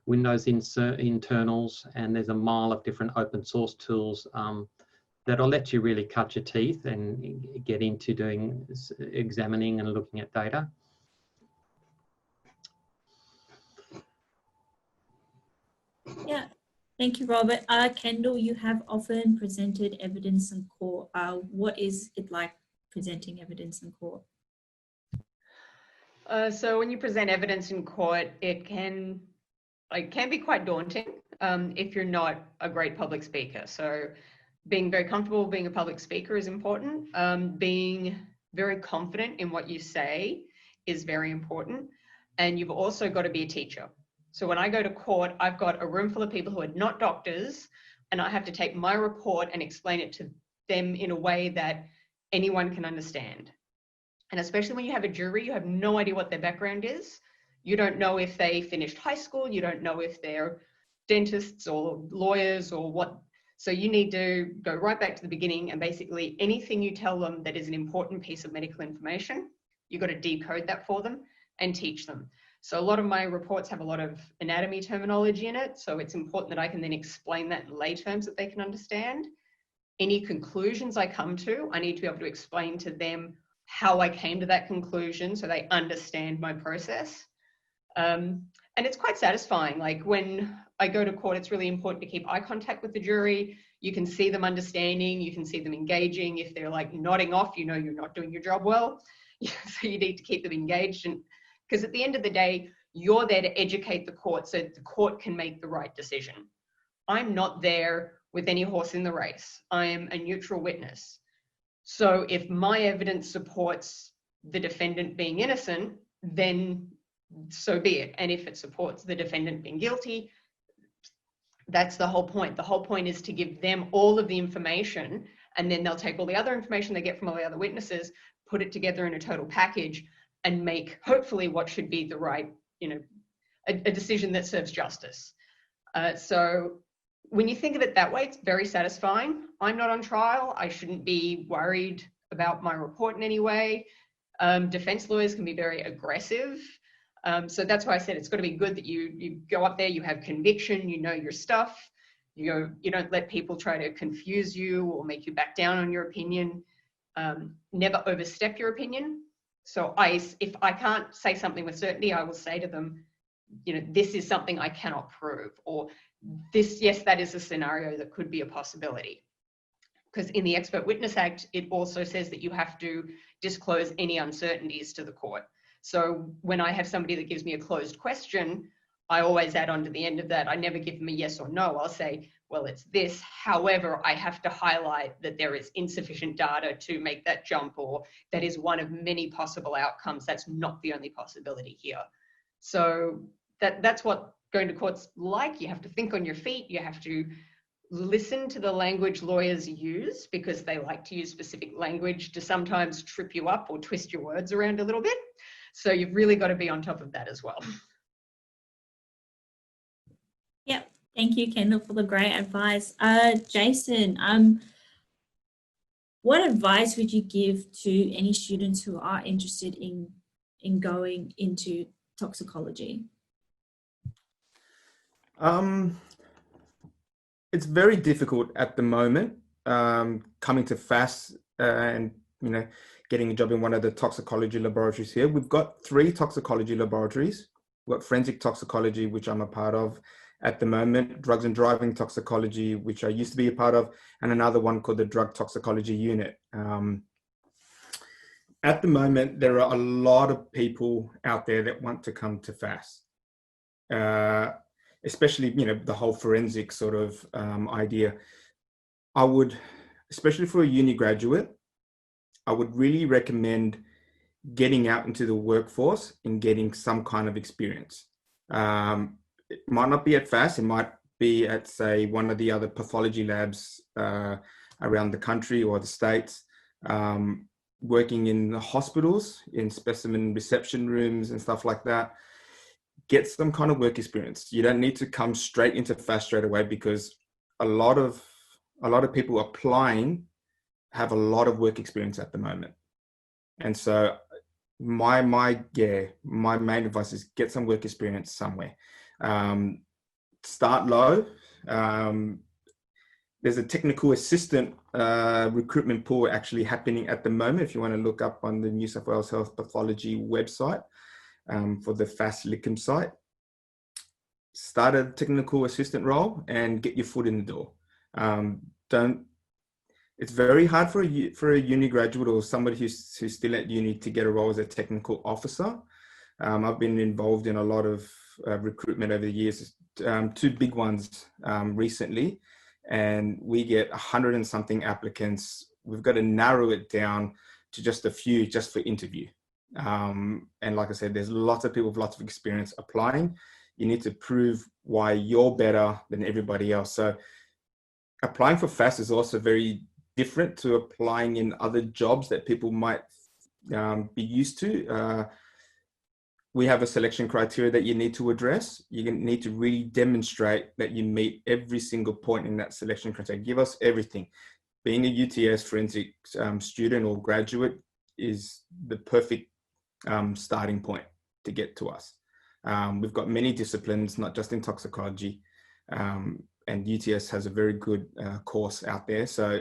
Windows internals, and there's a mile of different open source tools that'll let you really cut your teeth and get into doing examining and looking at data. Yeah, thank you, Robert. Kendall, you have often presented evidence in court. What is it like presenting evidence in court? So when you present evidence in court, it can be quite daunting if you're not a great public speaker. So being very comfortable being a public speaker is important. Being very confident in what you say is very important. And you've also got to be a teacher. So when I go to court, I've got a room full of people who are not doctors, and I have to take my report and explain it to them in a way that anyone can understand. And especially when you have a jury, you have no idea what their background is. You don't know if they finished high school. You don't know if they're dentists or lawyers or what. So you need to go right back to the beginning, and basically anything you tell them that is an important piece of medical information, you've got to decode that for them and teach them. So a lot of my reports have a lot of anatomy terminology in it. So it's important that I can then explain that in lay terms that they can understand. Any conclusions I come to, I need to be able to explain to them how I came to that conclusion so they understand my process. And it's quite satisfying. Like when I go to court, it's really important to keep eye contact with the jury. You can see them understanding, you can see them engaging. If they're like nodding off, you know you're not doing your job well. So you need to keep them engaged, and because at the end of the day, you're there to educate the court so the court can make the right decision. I'm not there with any horse in the race. I am a neutral witness. So if my evidence supports the defendant being innocent, then so be it. And if it supports the defendant being guilty, that's the whole point. The whole point is to give them all of the information, and then they'll take all the other information they get from all the other witnesses, put it together in a total package, and make hopefully what should be the right, a decision that serves justice. So when you think of it that way, it's very satisfying. I'm not on trial. I shouldn't be worried about my report in any way. Defense lawyers can be very aggressive. So that's why I said it's got to be good that you go up there, you have conviction, you know your stuff. You don't let people try to confuse you or make you back down on your opinion. Never overstep your opinion. So if I can't say something with certainty, I will say to them, this is something I cannot prove, or this, yes, that is a scenario that could be a possibility. because in the Expert Witness Act, it also says that you have to disclose any uncertainties to the court. So when I have somebody that gives me a closed question, I always add on to the end of that, I never give them a yes or no. I'll say, well, it's this. However, I have to highlight that there is insufficient data to make that jump, or that is one of many possible outcomes. That's not the only possibility here. So that's what going to court's like. You have to think on your feet. You have to listen to the language lawyers use, because they like to use specific language to sometimes trip you up or twist your words around a little bit. So you've really got to be on top of that as well. Yep. Thank you, Kendall, for the great advice. Jason, what advice would you give to any students who are interested in going into toxicology? It's very difficult at the moment, coming to FAS and, you know, getting a job in one of the toxicology laboratories here. We've got 3 toxicology laboratories. We've got forensic toxicology, which I'm a part of at the moment, drugs and driving toxicology, which I used to be a part of, and another one called the drug toxicology unit. At the moment, there are a lot of people out there that want to come to FAS, especially, you know, the whole forensic sort of idea. I would, especially for a uni graduate, I would really recommend getting out into the workforce and getting some kind of experience. It might not be at FAS, it might be at, say, one of the other pathology labs around the country or the States, working in the hospitals, in specimen reception rooms and stuff like that. Get some kind of work experience. You don't need to come straight into FAS straight away, because a lot of people applying have a lot of work experience at the moment. And so my main advice is get some work experience somewhere. Start low. There's a technical assistant recruitment pool actually happening at the moment, if you want to look up on the New South Wales Health Pathology website, for the FAS LICM site. Start a technical assistant role and get your foot in the door. It's very hard for a uni graduate or somebody who's still at uni to get a role as a technical officer. I've been involved in a lot of recruitment over the years, 2 big ones recently, and we get 100 and something applicants. We've got to narrow it down to just a few just for interview. And like I said, there's lots of people with lots of experience applying. You need to prove why you're better than everybody else. So applying for FAS is also very different to applying in other jobs that people might be used to. We have a selection criteria that you need to address. You need to really demonstrate that you meet every single point in that selection criteria. Give us everything. Being a UTS forensic student or graduate is the perfect starting point to get to us. We've got many disciplines, not just in toxicology, and UTS has a very good course out there. So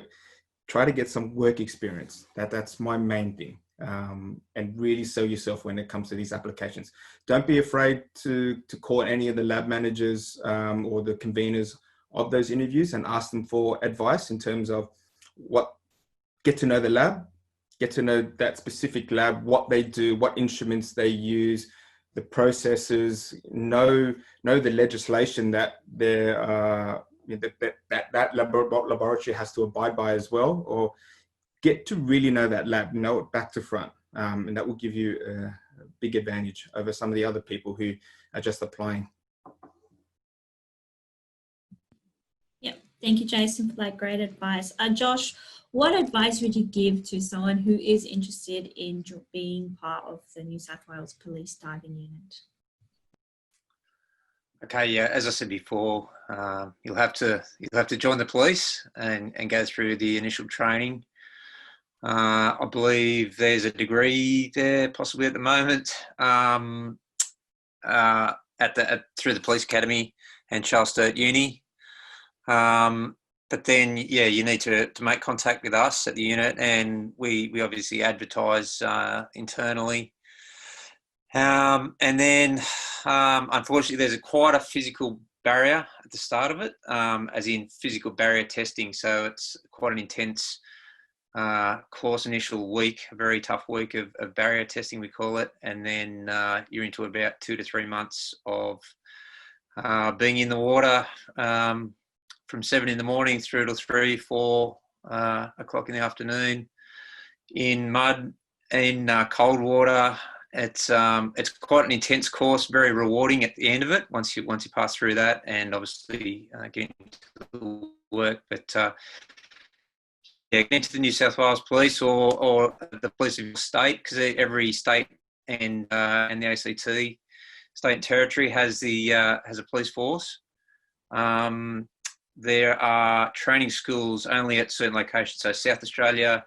try to get some work experience. That's my main thing. And really sell yourself when it comes to these applications. Don't be afraid to call any of the lab managers or the conveners of those interviews and ask them for advice in terms of get to know the lab, get to know that specific lab, what they do, what instruments they use, the processes, know the legislation that that laboratory has to abide by as well, or get to really know that lab, know it back to front, and that will give you a big advantage over some of the other people who are just applying. Yep, thank you, Jason, for that great advice. Josh, what advice would you give to someone who is interested in being part of the New South Wales Police Diving Unit? Okay, yeah, as I said before, you'll have to join the police and go through the initial training. I believe there's a degree there possibly at the moment through the Police Academy and Charles Sturt Uni. But then, yeah, you need to make contact with us at the unit, and we obviously advertise internally. And then, unfortunately, there's quite a physical barrier at the start of it, as in physical barrier testing. So it's quite an intense course, initial week, a very tough week of barrier testing, we call it. And then you're into about 2 to 3 months of being in the water from 7 in the morning through to 3, 4 o'clock in the afternoon, in mud, in cold water. It's quite an intense course, very rewarding at the end of it once you pass through that, and obviously getting to the work. But getting to the New South Wales Police or the police of your state, because every state and the ACT, state and territory, has a police force. There are training schools only at certain locations. So South Australia,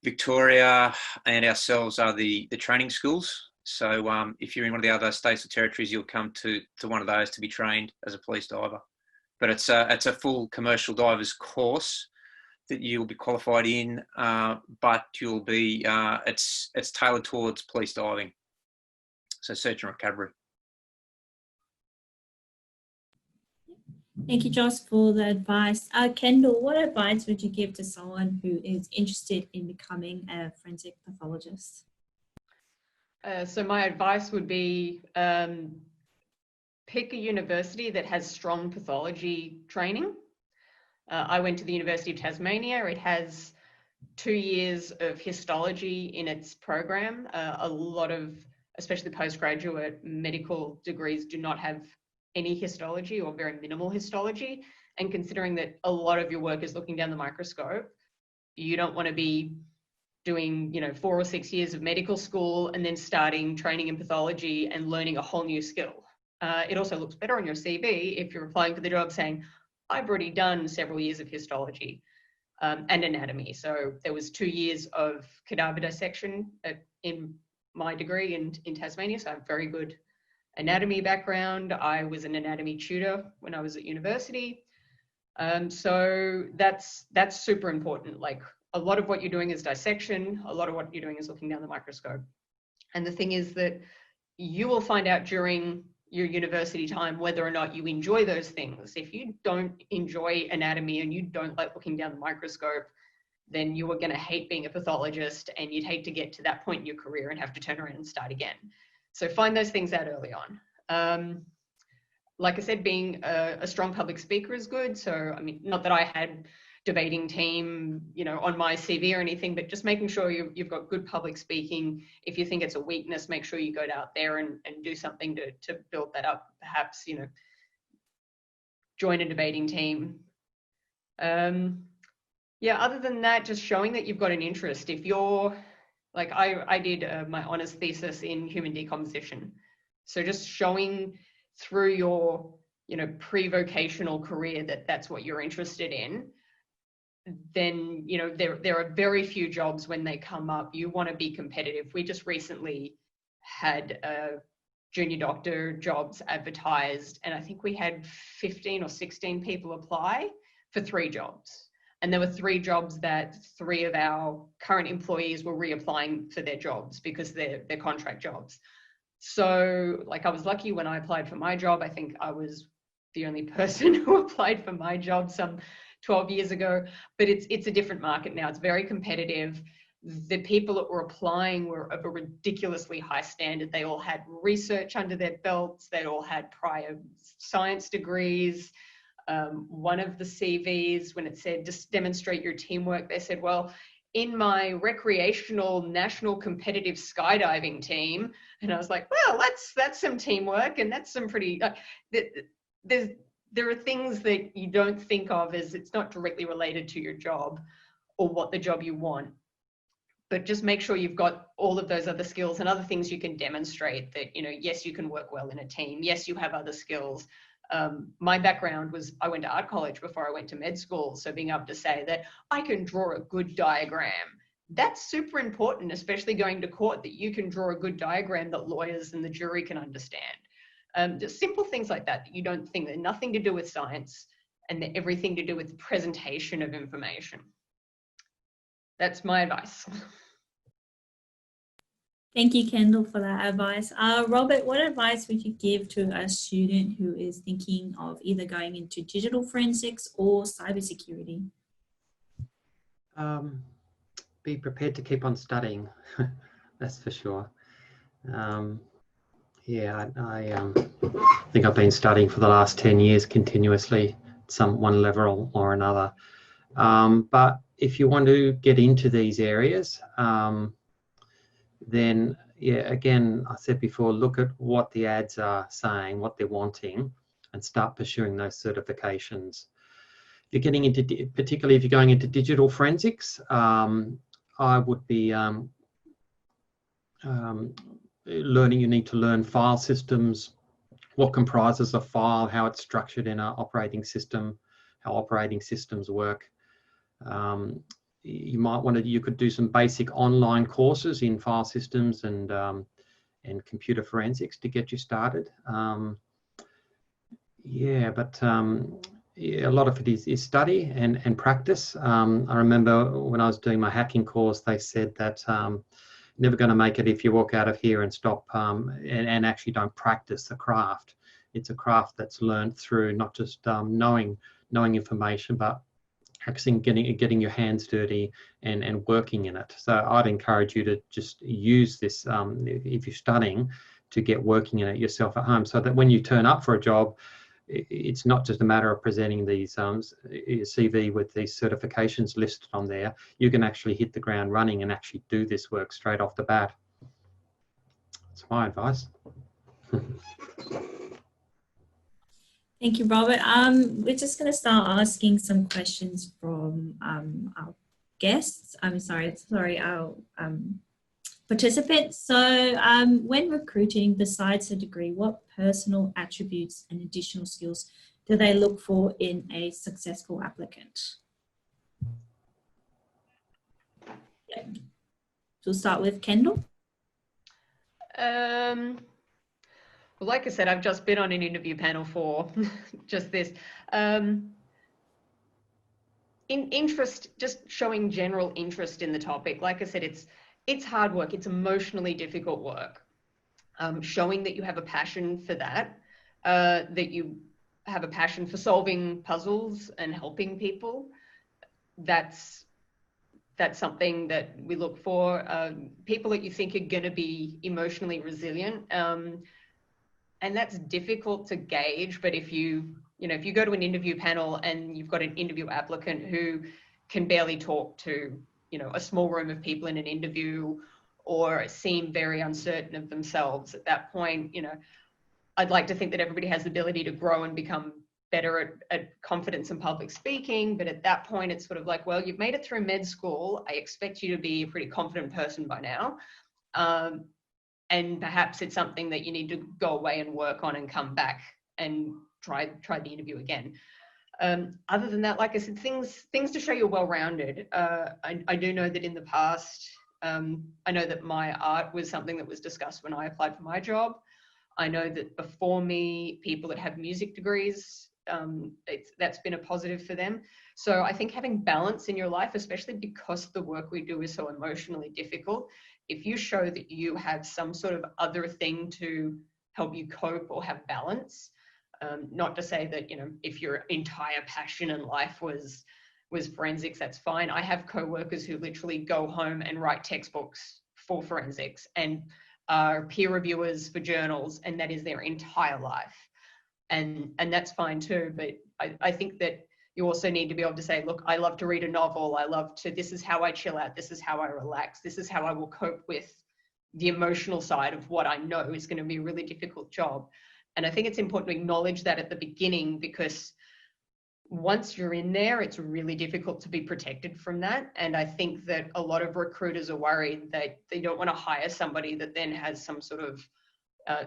Victoria, and ourselves are the training schools. So if you're in one of the other states or territories, you'll come to one of those to be trained as a police diver. But it's a full commercial divers course that you'll be qualified in, but you'll be it's tailored towards police diving, so search and recovery. Thank you, Josh, for the advice. Kendall, what advice would you give to someone who is interested in becoming a forensic pathologist? So my advice would be pick a university that has strong pathology training. I went to the University of Tasmania. It has 2 years of histology in its program. A lot of, especially postgraduate medical degrees, do not have any histology or very minimal histology. And considering that a lot of your work is looking down the microscope, you don't want to be doing 4 or 6 years of medical school and then starting training in pathology and learning a whole new skill. It also looks better on your CV if you're applying for the job saying, I've already done several years of histology and anatomy. So there was 2 years of cadaver dissection in my degree in Tasmania, so I have very good anatomy background. I was an anatomy tutor when I was at university. So that's super important. Like, a lot of what you're doing is dissection. A lot of what you're doing is looking down the microscope. And the thing is that you will find out during your university time whether or not you enjoy those things. If you don't enjoy anatomy and you don't like looking down the microscope, then you are going to hate being a pathologist, and you'd hate to get to that point in your career and have to turn around and start again. So find those things out early on. Like I said, being a strong public speaker is good. So, I mean, not that I had debating team, on my CV or anything, but just making sure you've got good public speaking. If you think it's a weakness, make sure you go out there and do something to build that up. Perhaps, join a debating team. Other than that, just showing that you've got an interest. If you're, like, I did my honours thesis in human decomposition. So just showing through your, pre-vocational career that that's what you're interested in, then, there are very few jobs when they come up. You want to be competitive. We just recently had junior doctor jobs advertised, and I think we had 15 or 16 people apply for 3 jobs. And there were 3 jobs that 3 of our current employees were reapplying for their jobs because they're contract jobs. So, like, I was lucky when I applied for my job. I think I was the only person who applied for my job some 12 years ago, but it's a different market now. It's very competitive. The people that were applying were of a ridiculously high standard. They all had research under their belts. They all had prior science degrees. One of the CVs, when it said just demonstrate your teamwork, they said, well, in my recreational national competitive skydiving team. And I was like, well, that's some teamwork, and that's some pretty, there are things that you don't think of as it's not directly related to your job or what the job you want. But just make sure you've got all of those other skills and other things you can demonstrate that, yes, you can work well in a team. Yes, you have other skills. My background was, I went to art college before I went to med school. So being able to say that I can draw a good diagram, that's super important, especially going to court, that you can draw a good diagram that lawyers and the jury can understand. Just simple things like that you don't think, they're nothing to do with science, and they're everything to do with the presentation of information. That's my advice. Thank you, Kendall, for that advice. Robert, what advice would you give to a student who is thinking of either going into digital forensics or cybersecurity? Be prepared to keep on studying, that's for sure. Yeah, I think I've been studying for the last 10 years continuously, one level or another. But if you want to get into these areas, then yeah, again, I said before, look at what the ads are saying, what they're wanting, and start pursuing those certifications. If you're getting into, particularly if you're going into digital forensics, I would be learning. You need to learn file systems, what comprises a file, how it's structured in an operating system, how operating systems work. You might want to, you could do some basic online courses in file systems and computer forensics to get you started. Yeah, but yeah, a lot of it is study and practice. I remember when I was doing my hacking course, they said that never going to make it if you walk out of here and stop and actually don't practice the craft. It's a craft that's learned through not just knowing information, but actually getting your hands dirty and working in it. So I'd encourage you to just use this if you're studying, to get working in it yourself at home, so that when you turn up for a job, it's not just a matter of presenting these CV with these certifications listed on there. You can actually hit the ground running and actually do this work straight off the bat. That's my advice. Thank you, Robert. We're just going to start asking some questions from our guests. Our participants. So when recruiting, besides a degree, what personal attributes and additional skills do they look for in a successful applicant? Yeah. So we'll start with Kendall. Well, like I said, I've just been on an interview panel for just this. Interest, just showing general interest in the topic. Like I said, it's hard work. It's emotionally difficult work. Showing that you have a passion for that, that you have a passion for solving puzzles and helping people. That's something that we look for. People that you think are going to be emotionally resilient. And that's difficult to gauge, but if you go to an interview panel and you've got an interview applicant who can barely talk to, a small room of people in an interview, or seem very uncertain of themselves at that point, I'd like to think that everybody has the ability to grow and become better at confidence in public speaking. But at that point, it's sort of like, well, you've made it through med school. I expect you to be a pretty confident person by now. And perhaps it's something that you need to go away and work on and come back and try the interview again. Other than that, like I said, things to show you're well-rounded. I do know that in the past, I know that my art was something that was discussed when I applied for my job. I know that before me, people that have music degrees, that's been a positive for them. So I think having balance in your life, especially because the work we do is so emotionally difficult, if you show that you have some sort of other thing to help you cope or have balance, not to say that, if your entire passion in life was forensics, that's fine. I have co-workers who literally go home and write textbooks for forensics and are peer reviewers for journals, and that is their entire life. And that's fine too. But I think that you also need to be able to say, look, I love to read a novel. This is how I chill out. This is how I relax. This is how I will cope with the emotional side of what I know is going to be a really difficult job. And I think it's important to acknowledge that at the beginning, because once you're in there, it's really difficult to be protected from that. And I think that a lot of recruiters are worried that they don't want to hire somebody that then has some sort of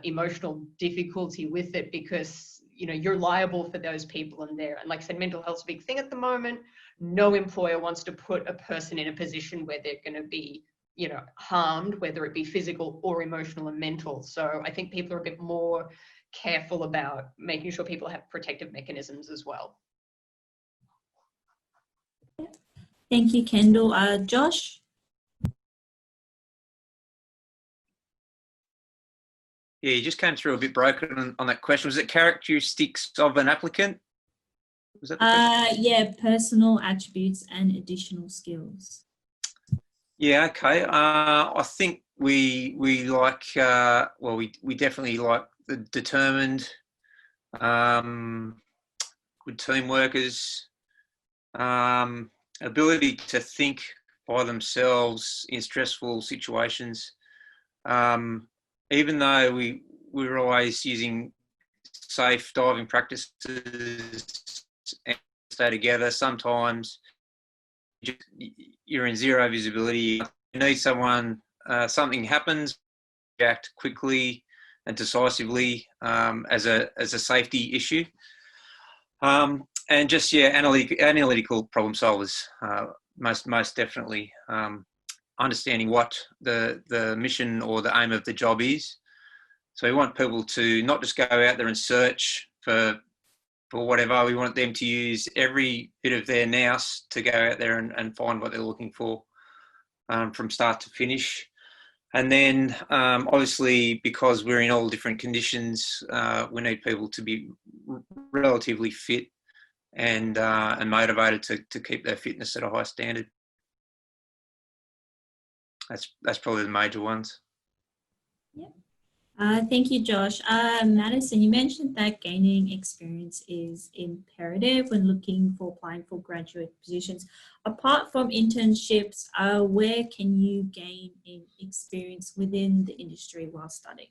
emotional difficulty with it, because you're liable for those people in there. And like I said, mental health's a big thing at the moment. No employer wants to put a person in a position where they're going to be harmed, whether it be physical or emotional and mental. So I think people are a bit more careful about making sure people have protective mechanisms as well. Thank you, Kendall. Josh? Yeah, you just came through a bit broken on that question. Was it characteristics of an applicant? Was that the question? Yeah, personal attributes and additional skills. Yeah, okay. I think we like, well, we definitely like the determined, good team workers, ability to think by themselves in stressful situations. Even though we're always using safe diving practices and stay together, sometimes you're in zero visibility. You need someone, something happens, react quickly and decisively as a safety issue. And just, yeah, analytical problem solvers, most definitely. Understanding what the mission or the aim of the job is. So we want people to not just go out there and search for whatever. We want them to use every bit of their nous to go out there and find what they're looking for from start to finish. And then obviously, because we're in all different conditions, we need people to be relatively fit and motivated to keep their fitness at a high standard. That's probably the major ones. Yeah. Thank you, Josh. Madison, you mentioned that gaining experience is imperative when looking for applying for graduate positions. Apart from internships, where can you gain experience within the industry while studying?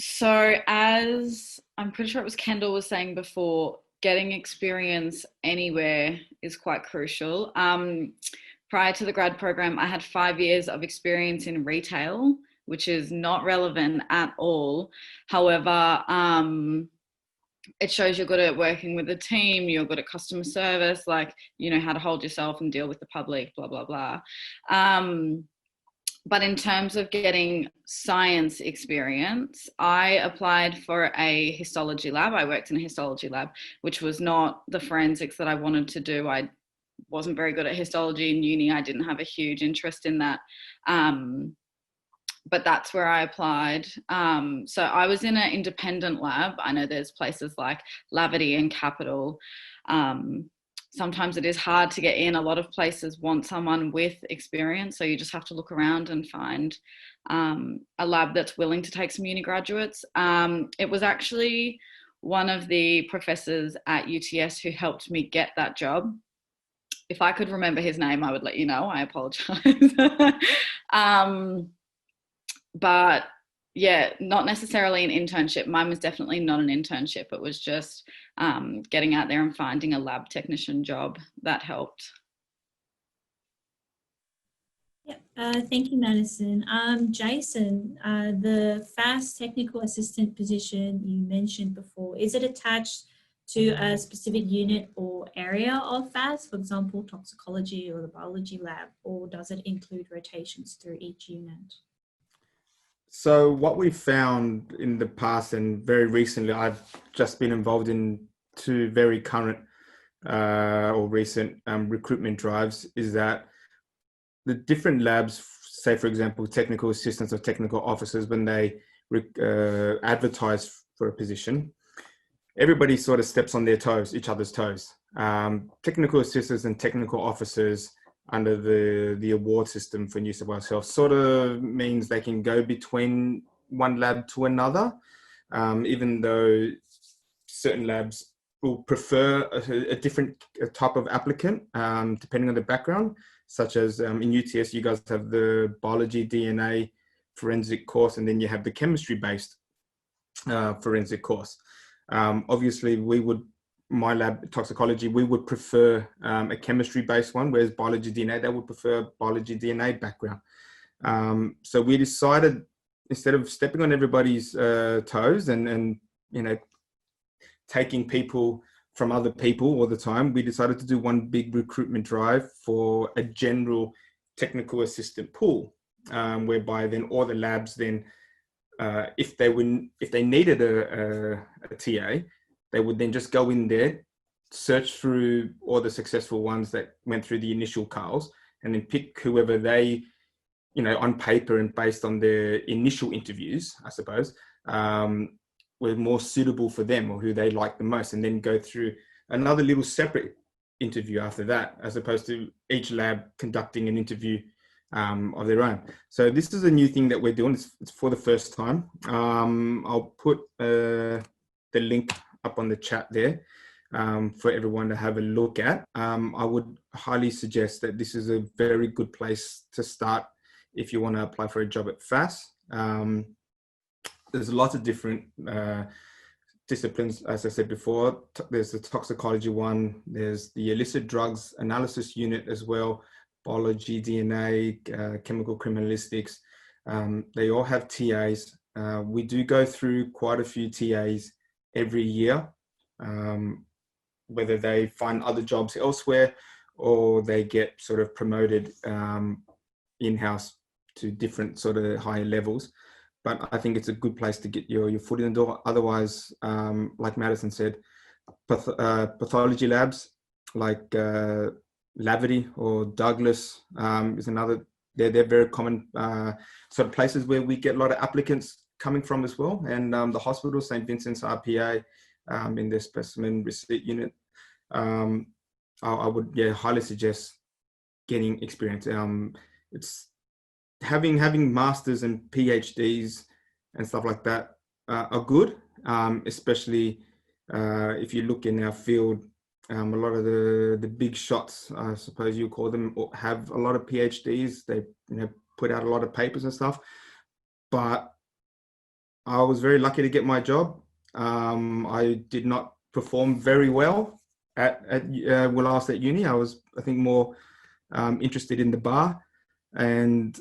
So as I'm pretty sure it was Kendall was saying before, getting experience anywhere is quite crucial. Prior to the grad program, I had 5 years of experience in retail, which is not relevant at all. However, it shows you're good at working with a team, you're good at customer service, like, you know how to hold yourself and deal with the public, blah, blah, blah. But in terms of getting science experience, I applied for a histology lab. I worked in a histology lab, which was not the forensics that I wanted to do. I wasn't very good at histology in uni. I didn't have a huge interest in that. But that's where I applied. So I was in an independent lab. I know there's places like Lavity and Capital. Sometimes it is hard to get in. A lot of places want someone with experience, so you just have to look around and find a lab that's willing to take some uni graduates. It was actually one of the professors at UTS who helped me get that job. If I could remember his name, I would let you know. I apologize. But yeah, not necessarily an internship. Mine was definitely not an internship. It was just getting out there and finding a lab technician job that helped. Yeah, thank you, Madison. Jason, the FAST technical assistant position you mentioned before, is it attached to a specific unit or area of FAST, for example, toxicology or the biology lab, or does it include rotations through each unit? So what we found in the past and very recently, I've just been involved in 2 very current or recent recruitment drives, is that the different labs, say for example, technical assistants or technical officers, when they advertise for a position, everybody sort of steps on their toes, each other's toes. Technical assistants and technical officers under the award system for New South Wales Health sort of means they can go between one lab to another, even though certain labs will prefer a different type of applicant, depending on the background, such as in UTS, you guys have the biology, DNA, forensic course, and then you have the chemistry-based forensic course. Obviously, my lab, toxicology, we would prefer a chemistry-based one, whereas biology DNA, they would prefer biology DNA background. So we decided, instead of stepping on everybody's toes and you know, taking people from other people all the time, we decided to do one big recruitment drive for a general technical assistant pool, whereby then all the labs then, if they needed a TA, they would then just go in there, search through all the successful ones that went through the initial calls, and then pick whoever they on paper and based on their initial interviews, I suppose, were more suitable for them or who they liked the most, and then go through another little separate interview after that, as opposed to each lab conducting an interview of their own. So this is a new thing that we're doing. It's for the first time. I'll put the link up on the chat there for everyone to have a look at. I would highly suggest that this is a very good place to start if you want to apply for a job at FAS. There's lots of different disciplines, as I said before. There's the toxicology one, there's the illicit drugs analysis unit as well, biology, DNA, chemical criminalistics. They all have TAs. We do go through quite a few TAs every year, whether they find other jobs elsewhere or they get sort of promoted in-house to different sort of higher levels. But I think it's a good place to get your foot in the door. Otherwise, like Madison said, pathology labs like Laverty or Douglas is another. They're very common sort of places where we get a lot of applicants coming from as well. And the hospital, St. Vincent's RPA, in their specimen receipt unit, I would highly suggest getting experience. It's having masters and PhDs and stuff like that are good, especially if you look in our field. A lot of the big shots, I suppose you call them, have a lot of PhDs. They put out a lot of papers and stuff. But I was very lucky to get my job. I did not perform very well when I was at uni. I was, I think, more interested in the bar. And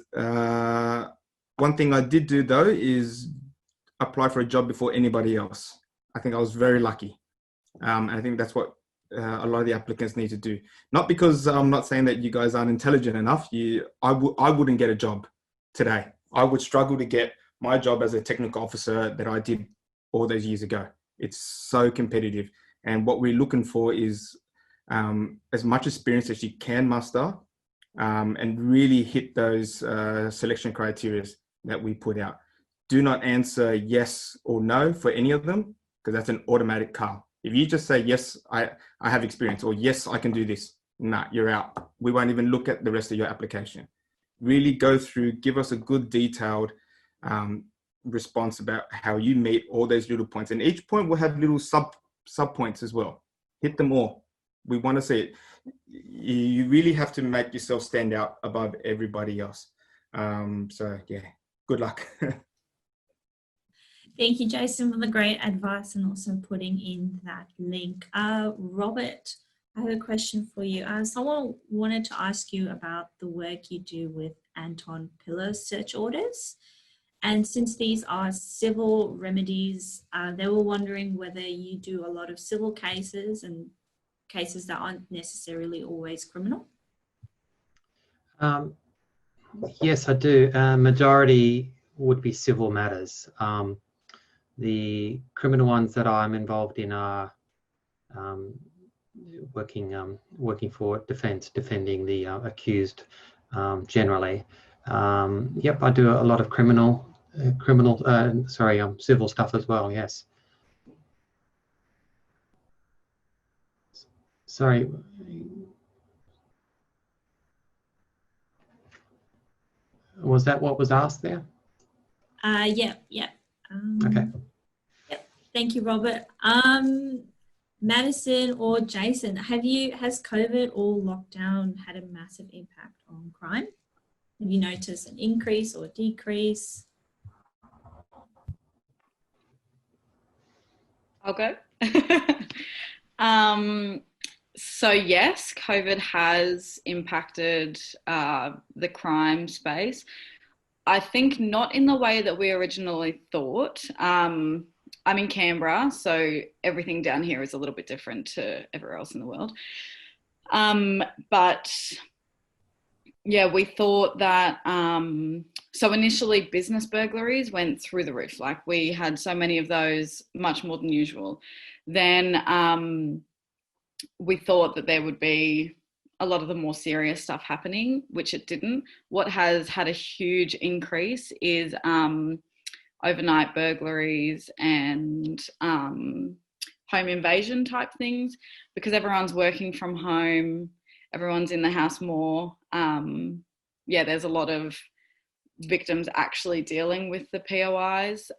one thing I did do though is apply for a job before anybody else. I think I was very lucky. I think that's what a lot of the applicants need to do. Not because I'm not saying that you guys aren't intelligent enough. I wouldn't get a job today. I would struggle to get my job as a technical officer that I did all those years ago. It's so competitive. And what we're looking for is as much experience as you can muster, and really hit those selection criteria that we put out. Do not answer yes or no for any of them, because that's an automatic car. If you just say, yes, I have experience, or yes, I can do this, nah, you're out. We won't even look at the rest of your application. Really go through, give us a good detailed response about how you meet all those little points. And each point will have little sub points as well. Hit them all. We want to see it. You really have to make yourself stand out above everybody else. So yeah, good luck. Thank you, Jason, for the great advice and also putting in that link. Robert, I have a question for you. Someone wanted to ask you about the work you do with Anton Pillar search orders. And since these are civil remedies, they were wondering whether you do a lot of civil cases and cases that aren't necessarily always criminal. Yes, I do. Majority would be civil matters. The criminal ones that I'm involved in are working for defence, defending the accused generally. Yep, I do a lot of civil stuff as well. Yes. Sorry. Was that what was asked there? Yeah. Okay. Yep. Thank you, Robert. Madison or Jason, has COVID or lockdown had a massive impact on crime? Have you noticed an increase or decrease? I'll go. So yes, COVID has impacted the crime space. I think not in the way that we originally thought. I'm in Canberra, so everything down here is a little bit different to everywhere else in the world. But yeah, we thought that, so initially business burglaries went through the roof. Like we had so many of those, much more than usual. Then we thought that there would be a lot of the more serious stuff happening, which it didn't. What has had a huge increase is overnight burglaries and home invasion type things, because everyone's working from home, everyone's in the house more. There's a lot of victims actually dealing with the POIs,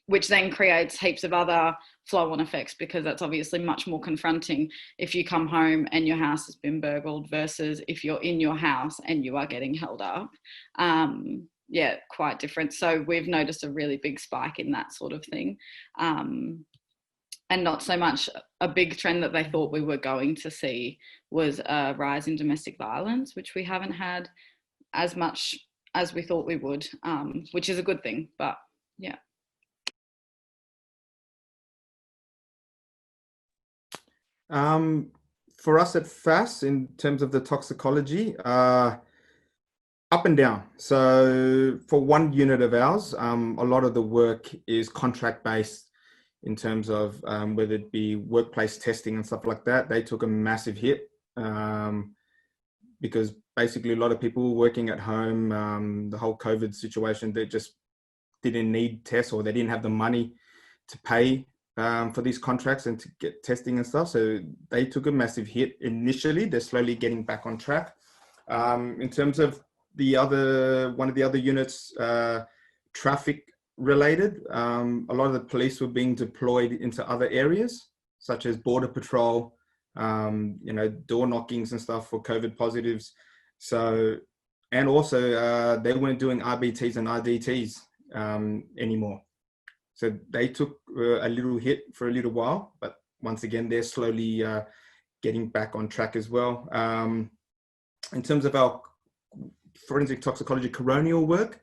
which then creates heaps of other flow-on effects, because that's obviously much more confronting if you come home and your house has been burgled versus if you're in your house and you are getting held up. Quite different. So we've noticed a really big spike in that sort of thing. And not so much a big trend that they thought we were going to see was a rise in domestic violence, which we haven't had as much as we thought we would, which is a good thing, but yeah. For us at FAS, in terms of the toxicology, up and down. So for one unit of ours, a lot of the work is contract based in terms of whether it be workplace testing and stuff like that. They took a massive hit because basically a lot of people were working at home, the whole COVID situation, they just didn't need tests, or they didn't have the money to pay for these contracts and to get testing and stuff. So they took a massive hit initially. They're slowly getting back on track. In terms of one of the other units, traffic related, a lot of the police were being deployed into other areas, such as border patrol, door knockings and stuff for COVID positives. So, and also they weren't doing RBTs and RDTs anymore. So they took a little hit for a little while, but once again, they're slowly getting back on track as well. In terms of our forensic toxicology coronial work,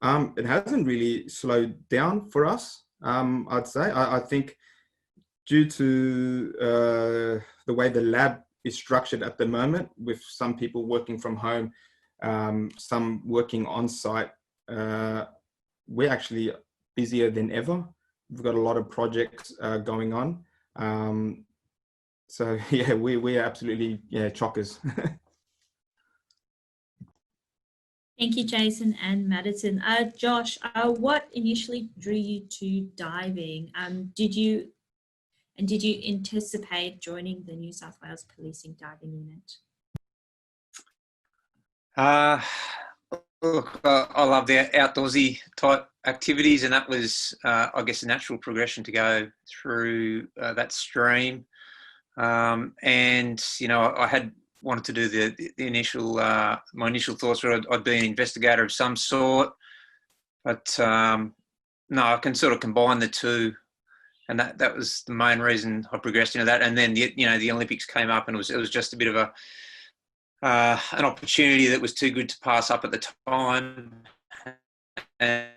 it hasn't really slowed down for us, I'd say. I think due to the way the lab is structured at the moment, with some people working from home, some working on site, we're actually busier than ever. We've got a lot of projects going on. So yeah, we are absolutely chockers. Thank you, Jason and Madison. Josh, what initially drew you to diving? Did you anticipate joining the New South Wales Policing Diving Unit? Look, I love the outdoorsy type activities, and that was, I guess, a natural progression to go through that stream. And I had wanted to do the initial, my initial thoughts were I'd be an investigator of some sort, but no, I can sort of combine the two, and that was the main reason I progressed into that. And then the Olympics came up, and it was just a bit of an opportunity that was too good to pass up at the time, and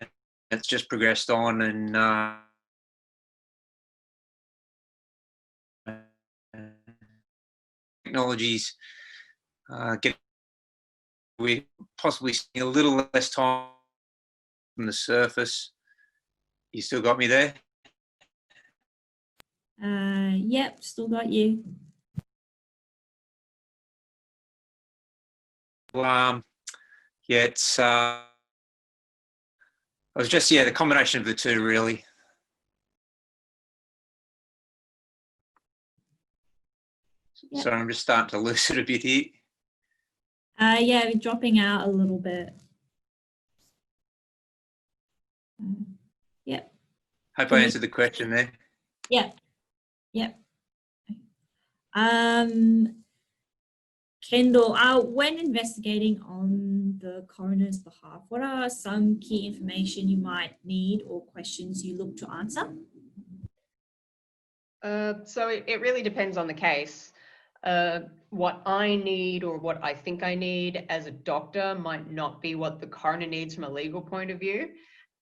it's just progressed on, and technologies we're possibly seeing a little less time from the surface. You still got me there? Yep, still got you. It's it was just the combination of the two, really. Yep. So I'm just starting to lose it a bit here. Yeah, we're dropping out a little bit. Yep. Hope I answered the question there. Yep. Yep. Kendall, when investigating on the coroner's behalf, what are some key information you might need or questions you look to answer? So it really depends on the case. What I need or what I think I need as a doctor might not be what the coroner needs from a legal point of view,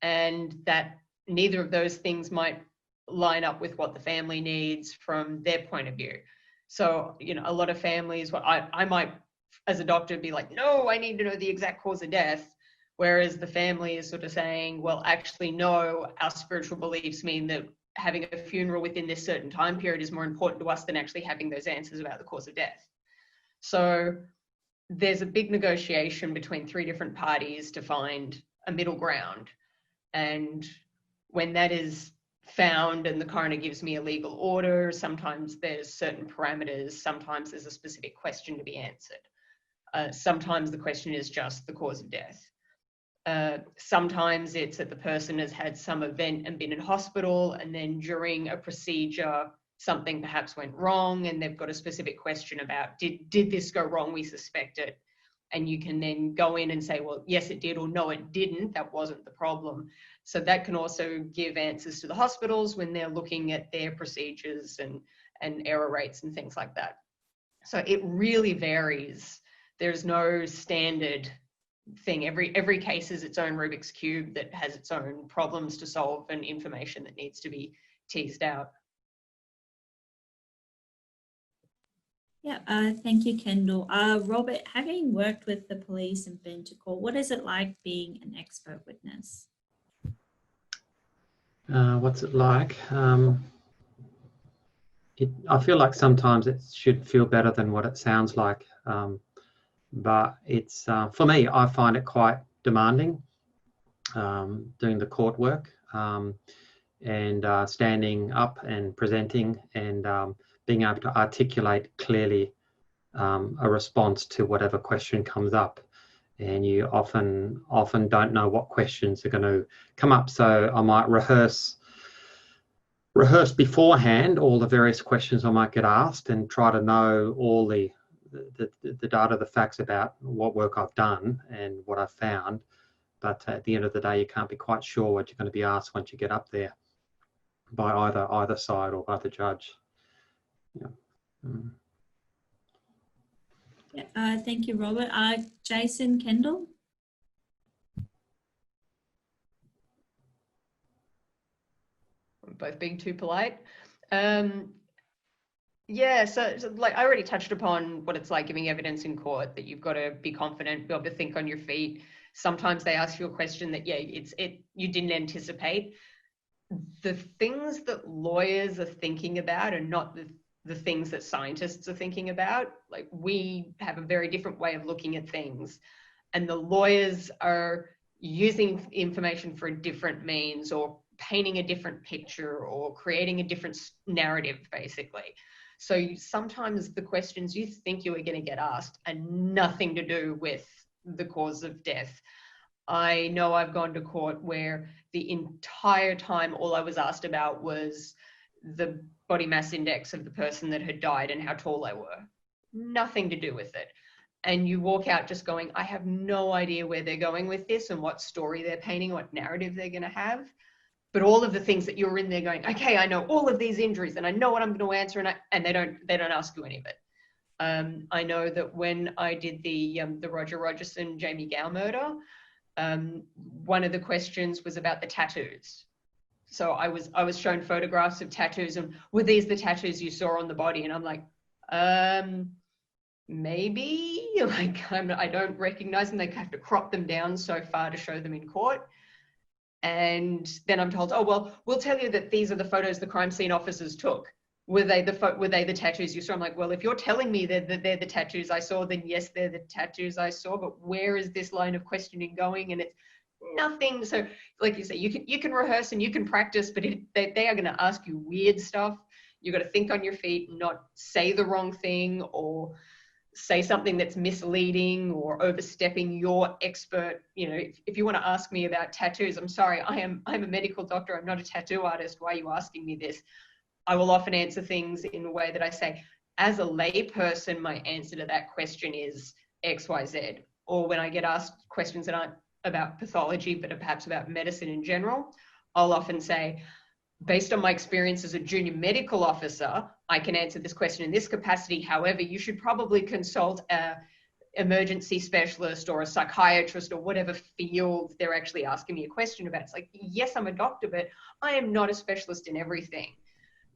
and that neither of those things might line up with what the family needs from their point of view. So, a lot of families, I might, as a doctor, be like, no, I need to know the exact cause of death. Whereas the family is sort of saying, well, actually, no, our spiritual beliefs mean that having a funeral within this certain time period is more important to us than actually having those answers about the cause of death. So there's a big negotiation between three different parties to find a middle ground. And when that is found and the coroner gives me a legal order, sometimes there's certain parameters, sometimes there's a specific question to be answered. Sometimes the question is just the cause of death. Sometimes it's that the person has had some event and been in hospital, and then during a procedure, something perhaps went wrong and they've got a specific question about, did this go wrong? We suspect it. And you can then go in and say, well, yes, it did, or no, it didn't. That wasn't the problem. So that can also give answers to the hospitals when they're looking at their procedures and error rates and things like that. So it really varies. There's no standard thing. Every case is its own Rubik's Cube that has its own problems to solve and information that needs to be teased out. Yeah, thank you, Kendall. Robert, having worked with the police and been to court, what is it like being an expert witness? What's it like? I feel like sometimes it should feel better than what it sounds like. But it's, for me, I find it quite demanding, doing the court work and standing up and presenting and being able to articulate clearly a response to whatever question comes up. And you often don't know what questions are going to come up. So I might rehearse beforehand all the various questions I might get asked and try to know all the data, the facts about what work I've done and what I've found. But at the end of the day, you can't be quite sure what you're going to be asked once you get up there by either side or by the judge. Yeah. Yeah, thank you, Robert. Jason, Kendall? Both being too polite. Yeah, so like I already touched upon what it's like giving evidence in court, that you've got to be confident, be able to think on your feet. Sometimes they ask you a question that, you didn't anticipate. The things that lawyers are thinking about are not the things that scientists are thinking about. Like, we have a very different way of looking at things, and the lawyers are using information for a different means, or painting a different picture, or creating a different narrative, basically. So sometimes the questions you think you are going to get asked are nothing to do with the cause of death. I know I've gone to court where the entire time all I was asked about was the body mass index of the person that had died and how tall they were. Nothing to do with it. And you walk out just going, I have no idea where they're going with this and what story they're painting, what narrative they're going to have. But all of the things that you're in there going, okay, I know all of these injuries and I know what I'm going to answer, and they don't ask you any of it. I know that when I did the Roger Rogerson, Jamie Gow murder, one of the questions was about the tattoos. So I was shown photographs of tattoos, and were these the tattoos you saw on the body? And I'm like, maybe, like I don't recognize them. They have to crop them down so far to show them in court. And then I'm told, oh, well, we'll tell you that these are the photos the crime scene officers took. Were they the tattoos you saw? I'm like, well, if you're telling me that they're the tattoos I saw, then yes, they're the tattoos I saw. But where is this line of questioning going? And it's nothing. So, like you say, you can rehearse and you can practice, but they are going to ask you weird stuff. You got to think on your feet, not say the wrong thing or say something that's misleading or overstepping your expert. If you want to ask me about tattoos, I'm sorry, I'm a medical doctor. I'm not a tattoo artist. Why are you asking me this? I will often answer things in a way that I say, as a lay person, my answer to that question is X, Y, Z. Or when I get asked questions that aren't about pathology, but are perhaps about medicine in general, I'll often say, based on my experience as a junior medical officer, I can answer this question in this capacity. However, you should probably consult an emergency specialist or a psychiatrist or whatever field they're actually asking me a question about. It's like, yes, I'm a doctor, but I am not a specialist in everything.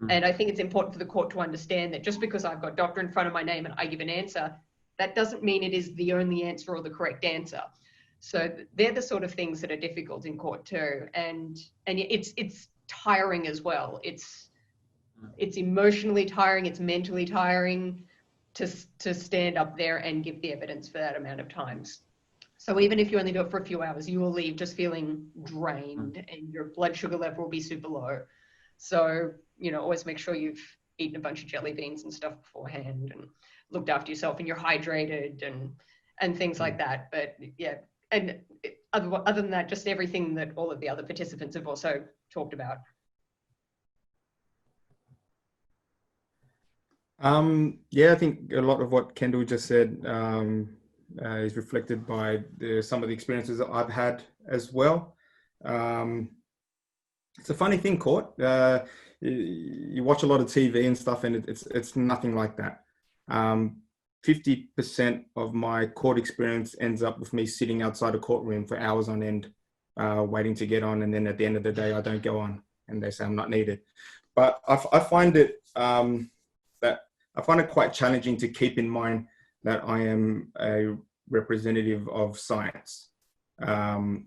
And I think it's important for the court to understand that just because I've got doctor in front of my name and I give an answer, that doesn't mean it is the only answer or the correct answer. So they're the sort of things that are difficult in court too. And it's tiring as well. It's emotionally tiring, it's mentally tiring. to stand up there and give the evidence for that amount of times. So even if you only do it for a few hours, you will leave just feeling drained and your blood sugar level will be super low. So, you know, always make sure you've eaten a bunch of jelly beans and stuff beforehand and looked after yourself and you're hydrated and things like that. But yeah, and other than that, just everything that all of the other participants have also talked about. Yeah, I think a lot of what Kendall just said is reflected by some of the experiences that I've had as well. It's a funny thing, court. You watch a lot of TV and stuff, and it's nothing like that. 50% of my court experience ends up with me sitting outside a courtroom for hours on end, waiting to get on, and then at the end of the day, I don't go on, and they say I'm not needed. But I find it I find it quite challenging to keep in mind that I am a representative of science. The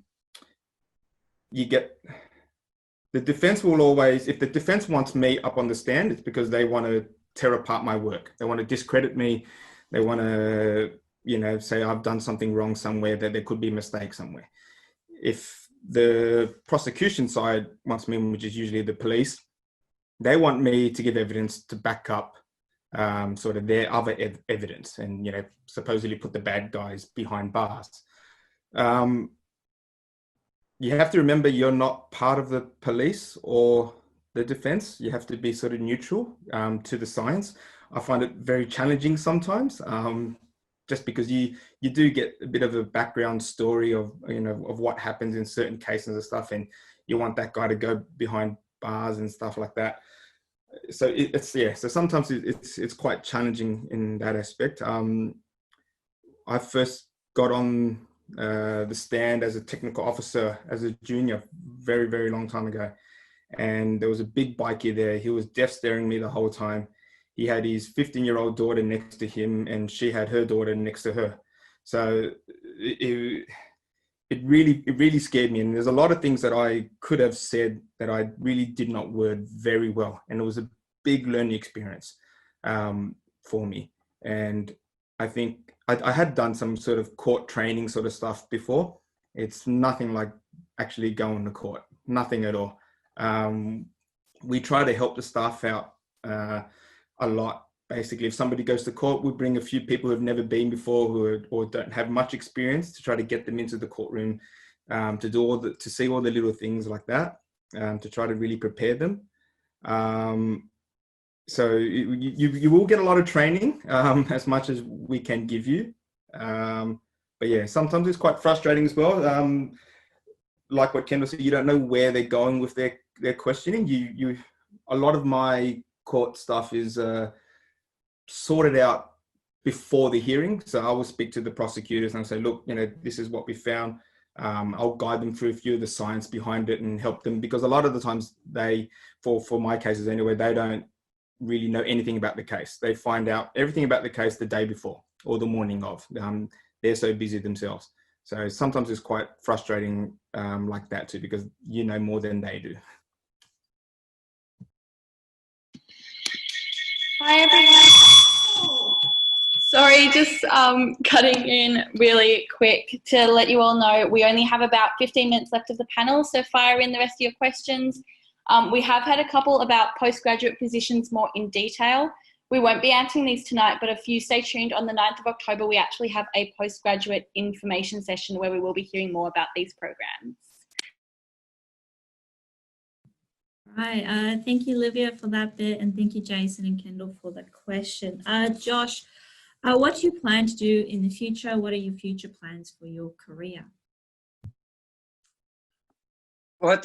defense will always, if the defense wants me up on the stand, it's because they want to tear apart my work. They want to discredit me. They want to, you know, say I've done something wrong somewhere, that there could be a mistake somewhere. If the prosecution side wants me, which is usually the police, they want me to give evidence to back up sort of their other evidence and, you know, supposedly put the bad guys behind bars. You have to remember you're not part of the police or the defense. You have to be sort of neutral to the science. I find it very challenging sometimes, just because you do get a bit of a background story of, you know, of what happens in certain cases and stuff, and you want that guy to go behind bars and stuff like that. So so sometimes it's quite challenging in that aspect. I first got on the stand as a technical officer as a junior very, very long time ago, and there was a big bikie there. He was deaf staring me the whole time. He had his 15-year-old daughter next to him, and she had her daughter next to her. So it really scared me. And there's a lot of things that I could have said that I really did not word very well. And it was a big learning experience for me. And I think I had done some sort of court training sort of stuff before. It's nothing like actually going to court, nothing at all. We try to help the staff out a lot. Basically, if somebody goes to court, we bring a few people who've never been before, or don't have much experience, to try to get them into the courtroom, to see all the little things like that, to try to really prepare them. So you will get a lot of training, as much as we can give you. But yeah, sometimes it's quite frustrating as well. Like what Kendall said, you don't know where they're going with their questioning. A lot of my court stuff is sorted out before the hearing. So I will speak to the prosecutors and I'll say, look, you know, this is what we found. I'll guide them through a few of the science behind it and help them, because a lot of the times for my cases anyway, they don't really know anything about the case. They find out everything about the case the day before or the morning of. They're so busy themselves. So sometimes it's quite frustrating like that too, because you know more than they do. Hi everyone. Sorry, just cutting in really quick to let you all know we only have about 15 minutes left of the panel, so fire in the rest of your questions. We have had a couple about postgraduate positions more in detail. We won't be answering these tonight, but if you stay tuned, on the 9th of October, we actually have a postgraduate information session where we will be hearing more about these programs. Right, thank you, Olivia, for that bit, and thank you, Jason and Kendall, for the question. Josh, what do you plan to do in the future? What are your future plans for your career? Well,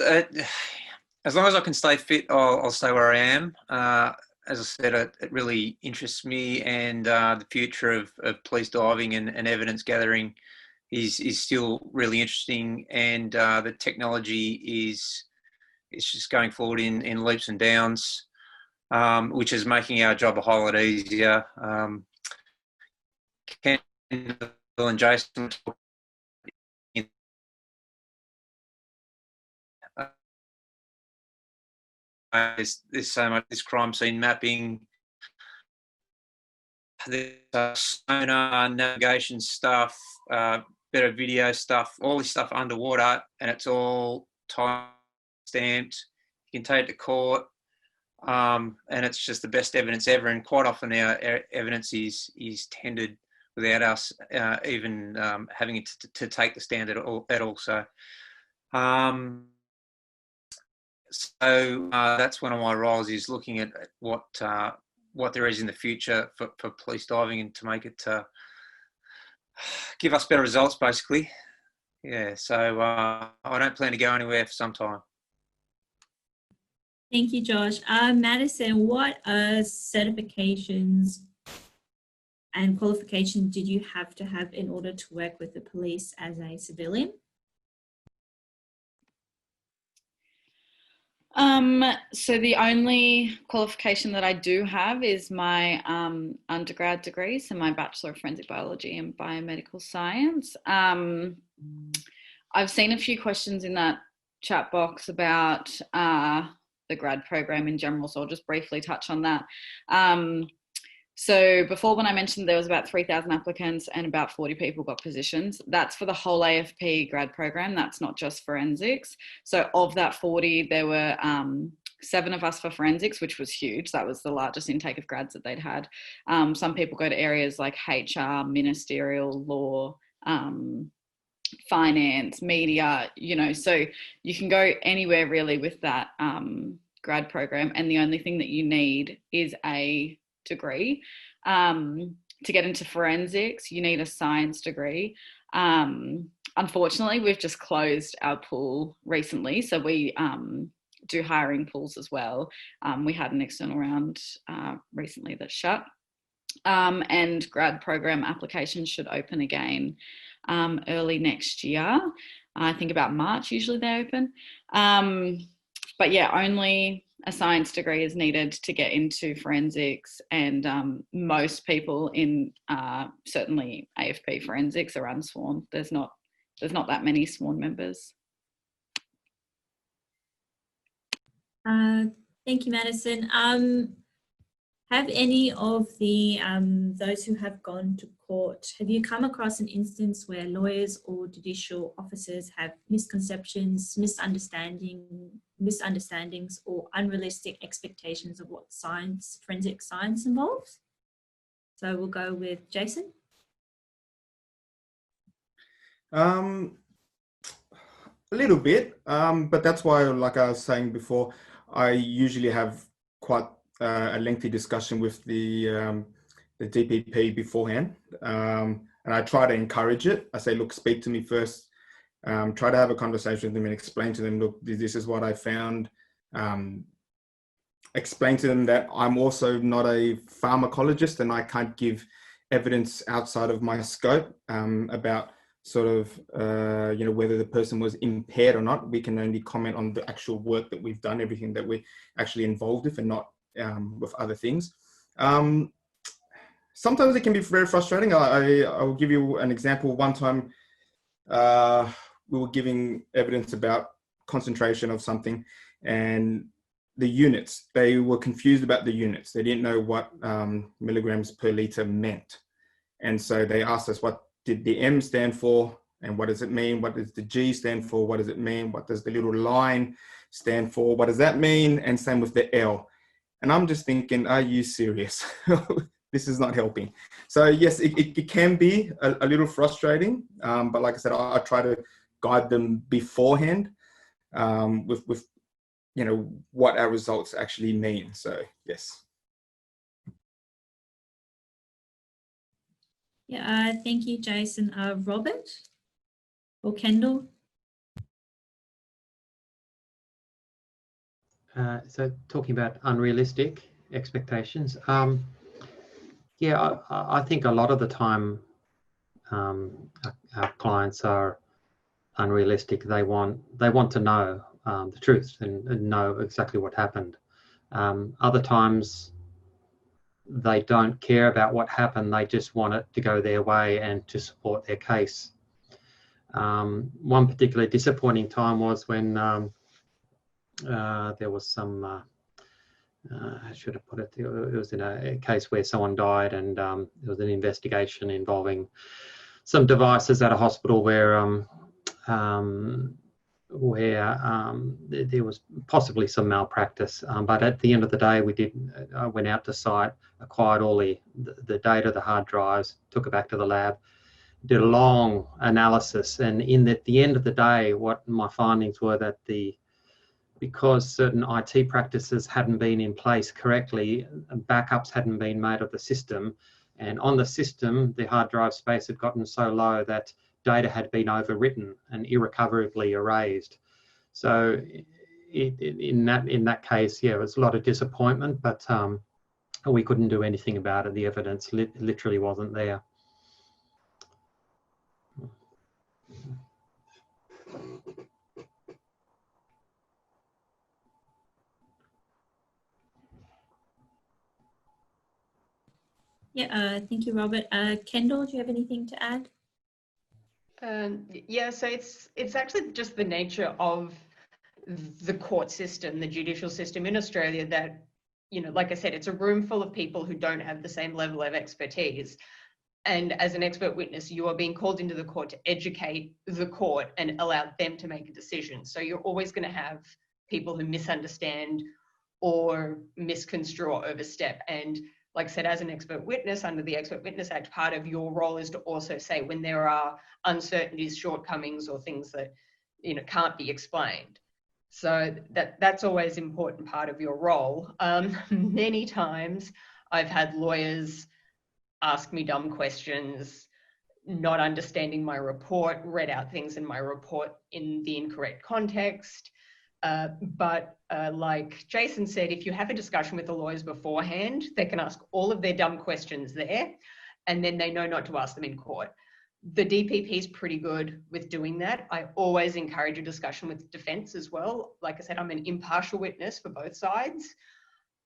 as long as I can stay fit, I'll stay where I am. As I said, it really interests me, and the future of police diving and evidence gathering is still really interesting, and the technology it's just going forward in leaps and bounds, which is making our job a whole lot easier. Kendall and Jason there's so much this crime scene mapping, there's sonar, navigation stuff, better video stuff, all this stuff underwater, and it's all time stamped. You can take it to court, and it's just the best evidence ever. And quite often our evidence is tendered without us even having it to take the stand at all. So that's one of my roles, is looking at what there is in the future for police diving, and to make it give us better results, basically. Yeah, so I don't plan to go anywhere for some time. Thank you, Josh. Madison, what certifications and qualifications did you have to have in order to work with the police as a civilian? So the only qualification that I do have is my undergrad degree, so my Bachelor of Forensic Biology and Biomedical Science. I've seen a few questions in that chat box about the grad program in general, so I'll just briefly touch on that. So before, when I mentioned there was about 3,000 applicants and about 40 people got positions, that's for the whole AFP grad program. That's not just forensics. So of that 40, there were 7 of us for forensics, which was huge. That was the largest intake of grads that they'd had. Some people go to areas like HR, ministerial, law, finance, media, you know, so you can go anywhere really with that grad program. And the only thing that you need is a degree. To get into forensics, you need a science degree. Unfortunately, we've just closed our pool recently, so we do hiring pools as well. We had an external round recently that shut, and grad program applications should open again early next year. I think about March usually they open. But yeah, only a science degree is needed to get into forensics, and most people in certainly AFP forensics are unsworn. There's not that many sworn members. Thank you, Madison. Have any of the those who have gone to court, have you come across an instance where lawyers or judicial officers have misconceptions, misunderstandings, or unrealistic expectations of what forensic science involves? So we'll go with Jason. A little bit, but that's why, like I was saying before, I usually have quite a lengthy discussion with the DPP beforehand, and I try to encourage it. I say, look, speak to me first. Try to have a conversation with them and explain to them, look, this is what I found. Explain to them that I'm also not a pharmacologist and I can't give evidence outside of my scope about sort of, whether the person was impaired or not. We can only comment on the actual work that we've done, everything that we're actually involved with, and not with other things. Sometimes it can be very frustrating. I'll give you an example. One time we were giving evidence about concentration of something, and the units, they were confused about the units. They didn't know what milligrams per litre meant. And so they asked us, what did the M stand for? And what does it mean? What does the G stand for? What does it mean? What does the little line stand for? What does that mean? And same with the L. And I'm just thinking, are you serious? This is not helping. So yes, it can be a little frustrating. But like I said, I try to guide them beforehand with what our results actually mean. So yes. Yeah, thank you, Jason. Robert or Kendall? So talking about unrealistic expectations, yeah, I think a lot of the time our clients are unrealistic. They want to know the truth and know exactly what happened. Other times they don't care about what happened. They just want it to go their way and to support their case. One particularly disappointing time was when there was some I should have put it, it was in a case where someone died, and there was an investigation involving some devices at a hospital where there was possibly some malpractice. But at the end of the day, I went out to site, acquired all the data, the hard drives, took it back to the lab, did a long analysis, and at the end of the day, what my findings were that because certain IT practices hadn't been in place correctly, backups hadn't been made of the system, and on the system, the hard drive space had gotten so low that data had been overwritten and irrecoverably erased. So in that case, yeah, it was a lot of disappointment, but we couldn't do anything about it. The evidence literally wasn't there. Yeah, thank you, Robert. Kendall, do you have anything to add? Yeah, so it's actually just the nature of the court system, the judicial system in Australia that, like I said, it's a room full of people who don't have the same level of expertise. And as an expert witness, you are being called into the court to educate the court and allow them to make a decision. So you're always going to have people who misunderstand or misconstrue or overstep. And like I said, as an expert witness under the Expert Witness Act, part of your role is to also say when there are uncertainties, shortcomings, or things that can't be explained. So that's always an important part of your role. Many times I've had lawyers ask me dumb questions, not understanding my report, read out things in my report in the incorrect context. But like Jason said, if you have a discussion with the lawyers beforehand, they can ask all of their dumb questions there, and then they know not to ask them in court. The DPP is pretty good with doing that. I always encourage a discussion with defence as well. Like I said, I'm an impartial witness for both sides.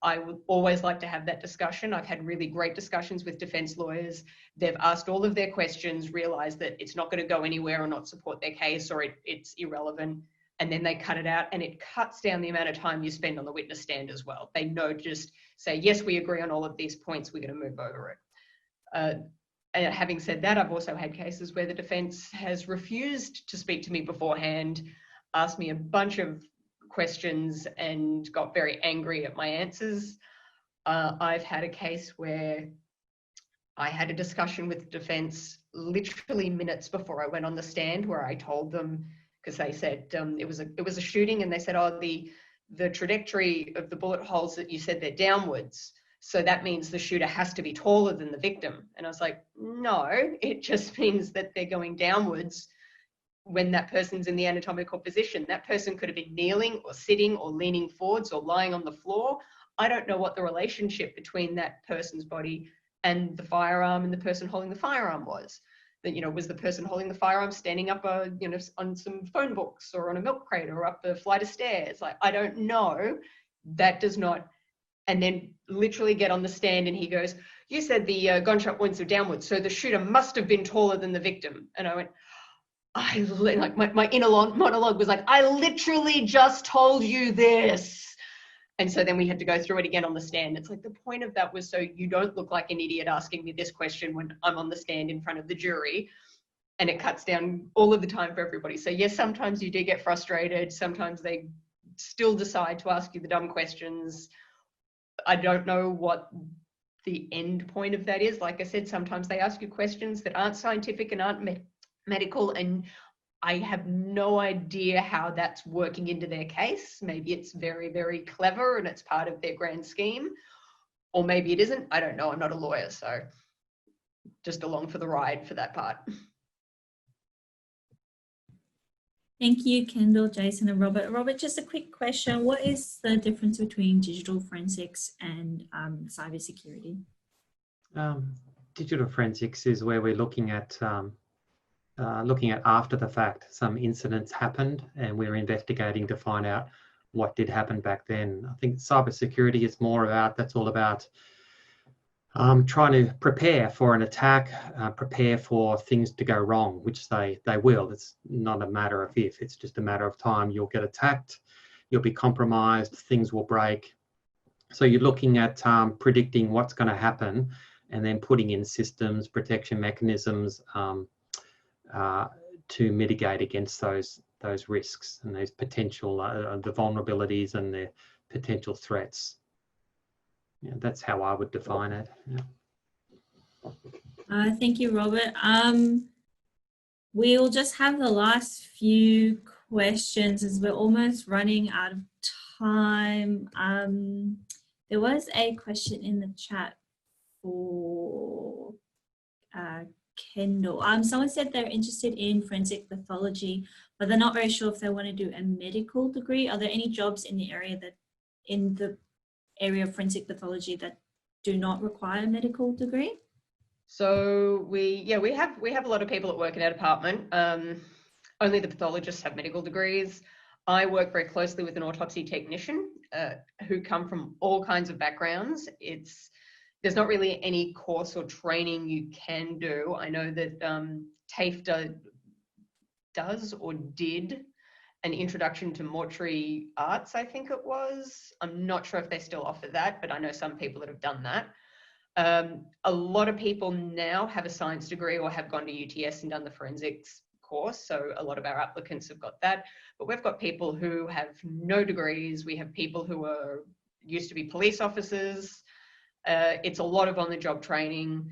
I would always like to have that discussion. I've had really great discussions with defence lawyers. They've asked all of their questions, realised that it's not going to go anywhere or not support their case, or it's irrelevant, and then they cut it out, and it cuts down the amount of time you spend on the witness stand as well. They know, just say, yes, we agree on all of these points, we're going to move over it. And having said that, I've also had cases where the defence has refused to speak to me beforehand, asked me a bunch of questions and got very angry at my answers. I've had a case where I had a discussion with the defence literally minutes before I went on the stand, where I told them, because they said it was a shooting, and they said, oh, the trajectory of the bullet holes that you said they're downwards, so that means the shooter has to be taller than the victim. And I was like, no, it just means that they're going downwards when that person's in the anatomical position. That person could have been kneeling or sitting or leaning forwards or lying on the floor. I don't know what the relationship between that person's body and the firearm and the person holding the firearm was. That, was the person holding the firearm standing up, on some phone books or on a milk crate or up a flight of stairs? Like, I don't know. That does not. And then literally get on the stand, and he goes, you said the gunshot wounds are downwards, so the shooter must have been taller than the victim. And I went, my inner monologue was like, I literally just told you this. And so then we had to go through it again on the stand. It's like, the point of that was so you don't look like an idiot asking me this question when I'm on the stand in front of the jury, and it cuts down all of the time for everybody. So yes, sometimes you do get frustrated. Sometimes they still decide to ask you the dumb questions. I don't know what the end point of that is. Like I said, sometimes they ask you questions that aren't scientific and aren't medical, and I have no idea how that's working into their case. Maybe it's very, very clever and it's part of their grand scheme, or maybe it isn't. I don't know. I'm not a lawyer, so just along for the ride for that part. Thank you, Kendall, Jason, and Robert. Robert, just a quick question. What is the difference between digital forensics and cybersecurity? Digital forensics is where we're looking at after the fact. Some incidents happened and we're investigating to find out what did happen back then. I think cybersecurity is more about, that's all about trying to prepare for an attack, prepare for things to go wrong, which they will. It's not a matter of if, it's just a matter of time. You'll get attacked, you'll be compromised, things will break, So you're looking at predicting what's going to happen and then putting in systems, protection mechanisms to mitigate against those risks and those potential, the vulnerabilities and the potential threats. Yeah, that's how I would define it. Yeah. Thank you, Robert. We'll just have the last few questions as we're almost running out of time. There was a question in the chat for Kendall. Someone said they're interested in forensic pathology, but they're not very sure if they want to do a medical degree. Are there any jobs in the area of forensic pathology that do not require a medical degree? So we have a lot of people that work in our department. Only the pathologists have medical degrees. I work very closely with an autopsy technician who come from all kinds of backgrounds. There's not really any course or training you can do. I know that TAFE does or did an introduction to mortuary arts, I think it was. I'm not sure if they still offer that, but I know some people that have done that. A lot of people now have a science degree or have gone to UTS and done the forensics course. So a lot of our applicants have got that, but we've got people who have no degrees. We have people who used to be police officers. It's a lot of on-the-job training.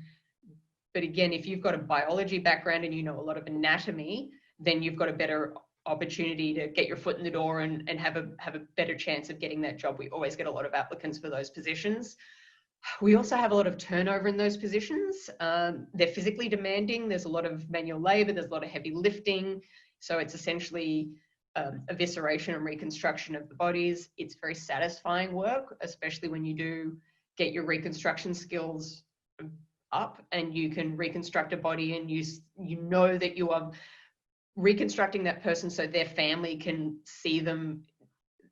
But again, if you've got a biology background and you know a lot of anatomy, then you've got a better opportunity to get your foot in the door and have a better chance of getting that job. We always get a lot of applicants for those positions. We also have a lot of turnover in those positions. They're physically demanding. There's a lot of manual labor. There's a lot of heavy lifting. So it's essentially evisceration and reconstruction of the bodies. It's very satisfying work, especially when you do get your reconstruction skills up and you can reconstruct a body and you know that you are reconstructing that person so their family can see them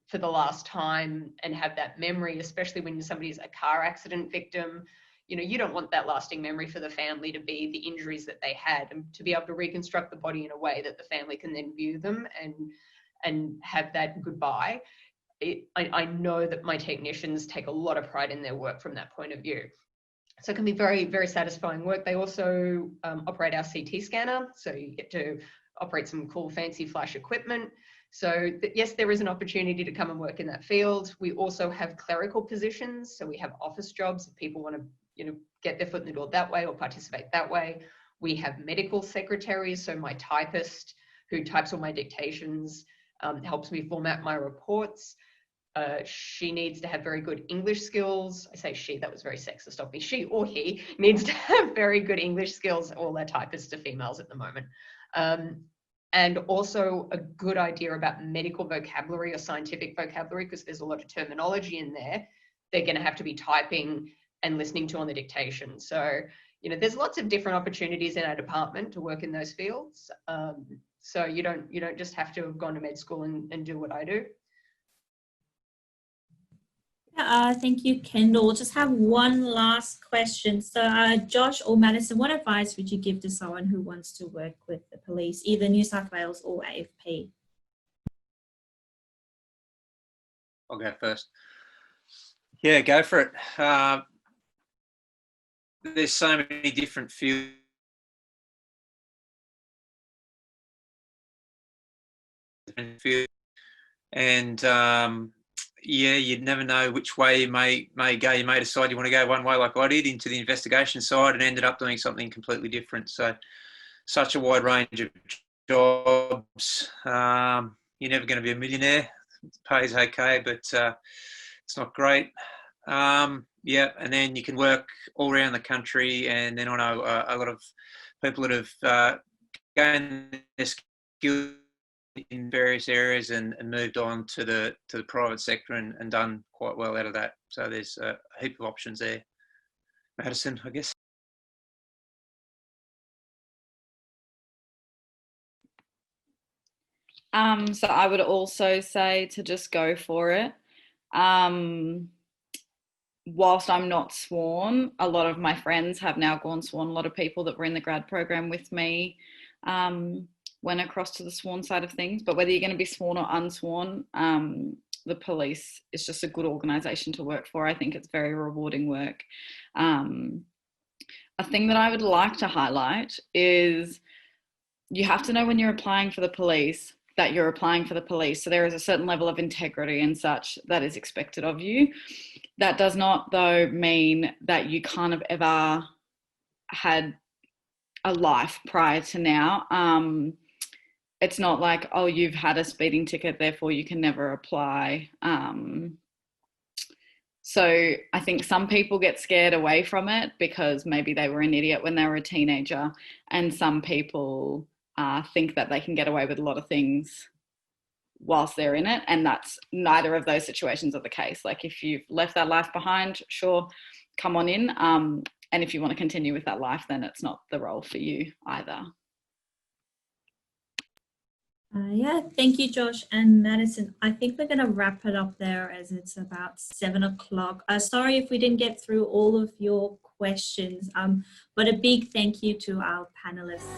for the last time and have that memory, especially when somebody's a car accident victim. You know, you don't want that lasting memory for the family to be the injuries that they had, and to be able to reconstruct the body in a way that the family can then view them and have that goodbye. I know that my technicians take a lot of pride in their work from that point of view. So it can be very, very satisfying work. They also operate our CT scanner. So you get to operate some cool, fancy flash equipment. So yes, there is an opportunity to come and work in that field. We also have clerical positions. So we have office jobs if people want to, you know, get their foot in the door that way or participate that way. We have medical secretaries. So my typist who types all my dictations helps me format my reports. She needs to have very good English skills. I say she, that was very sexist of me. She or he needs to have very good English skills. All our typists are females at the moment. And also a good idea about medical vocabulary or scientific vocabulary, because there's a lot of terminology in there. They're going to have to be typing and listening to on the dictation. So, you know, there's lots of different opportunities in our department to work in those fields. So you don't just have to have gone to med school and do what I do. Thank you, Kendall. We'll just have one last question. So Josh or Madison, what advice would you give to someone who wants to work with the police, either New South Wales or AFP? I'll go first. Yeah, go for it. There's so many different fields. And yeah, you'd never know which way you may go. You may decide you want to go one way, like I did, into the investigation side, and ended up doing something completely different. So, such a wide range of jobs. You're never going to be a millionaire. It pays okay, but it's not great. Yeah, and then you can work all around the country. And then I know a lot of people that have gained their skills in various areas and moved on to the private sector and done quite well out of that. So there's a heap of options there. Madison, I guess. So I would also say to just go for it. Whilst I'm not sworn, a lot of my friends have now gone sworn. A lot of people that were in the grad program with me went across to the sworn side of things. But whether you're going to be sworn or unsworn, the police is just a good organisation to work for. I think it's very rewarding work. A thing that I would like to highlight is you have to know when you're applying for the police that you're applying for the police. So there is a certain level of integrity and such that is expected of you. That does not, though, mean that you can't have ever had a life prior to now. It's not like, oh, you've had a speeding ticket, therefore you can never apply. So I think some people get scared away from it because maybe they were an idiot when they were a teenager, and some people think that they can get away with a lot of things whilst they're in it, and that's neither of those situations are the case. Like if you've left that life behind, sure, come on in. And if you want to continue with that life, then it's not the role for you either. Yeah, thank you, Josh and Madison. I think we're going to wrap it up there as it's about 7 o'clock. Sorry if we didn't get through all of your questions, but a big thank you to our panelists.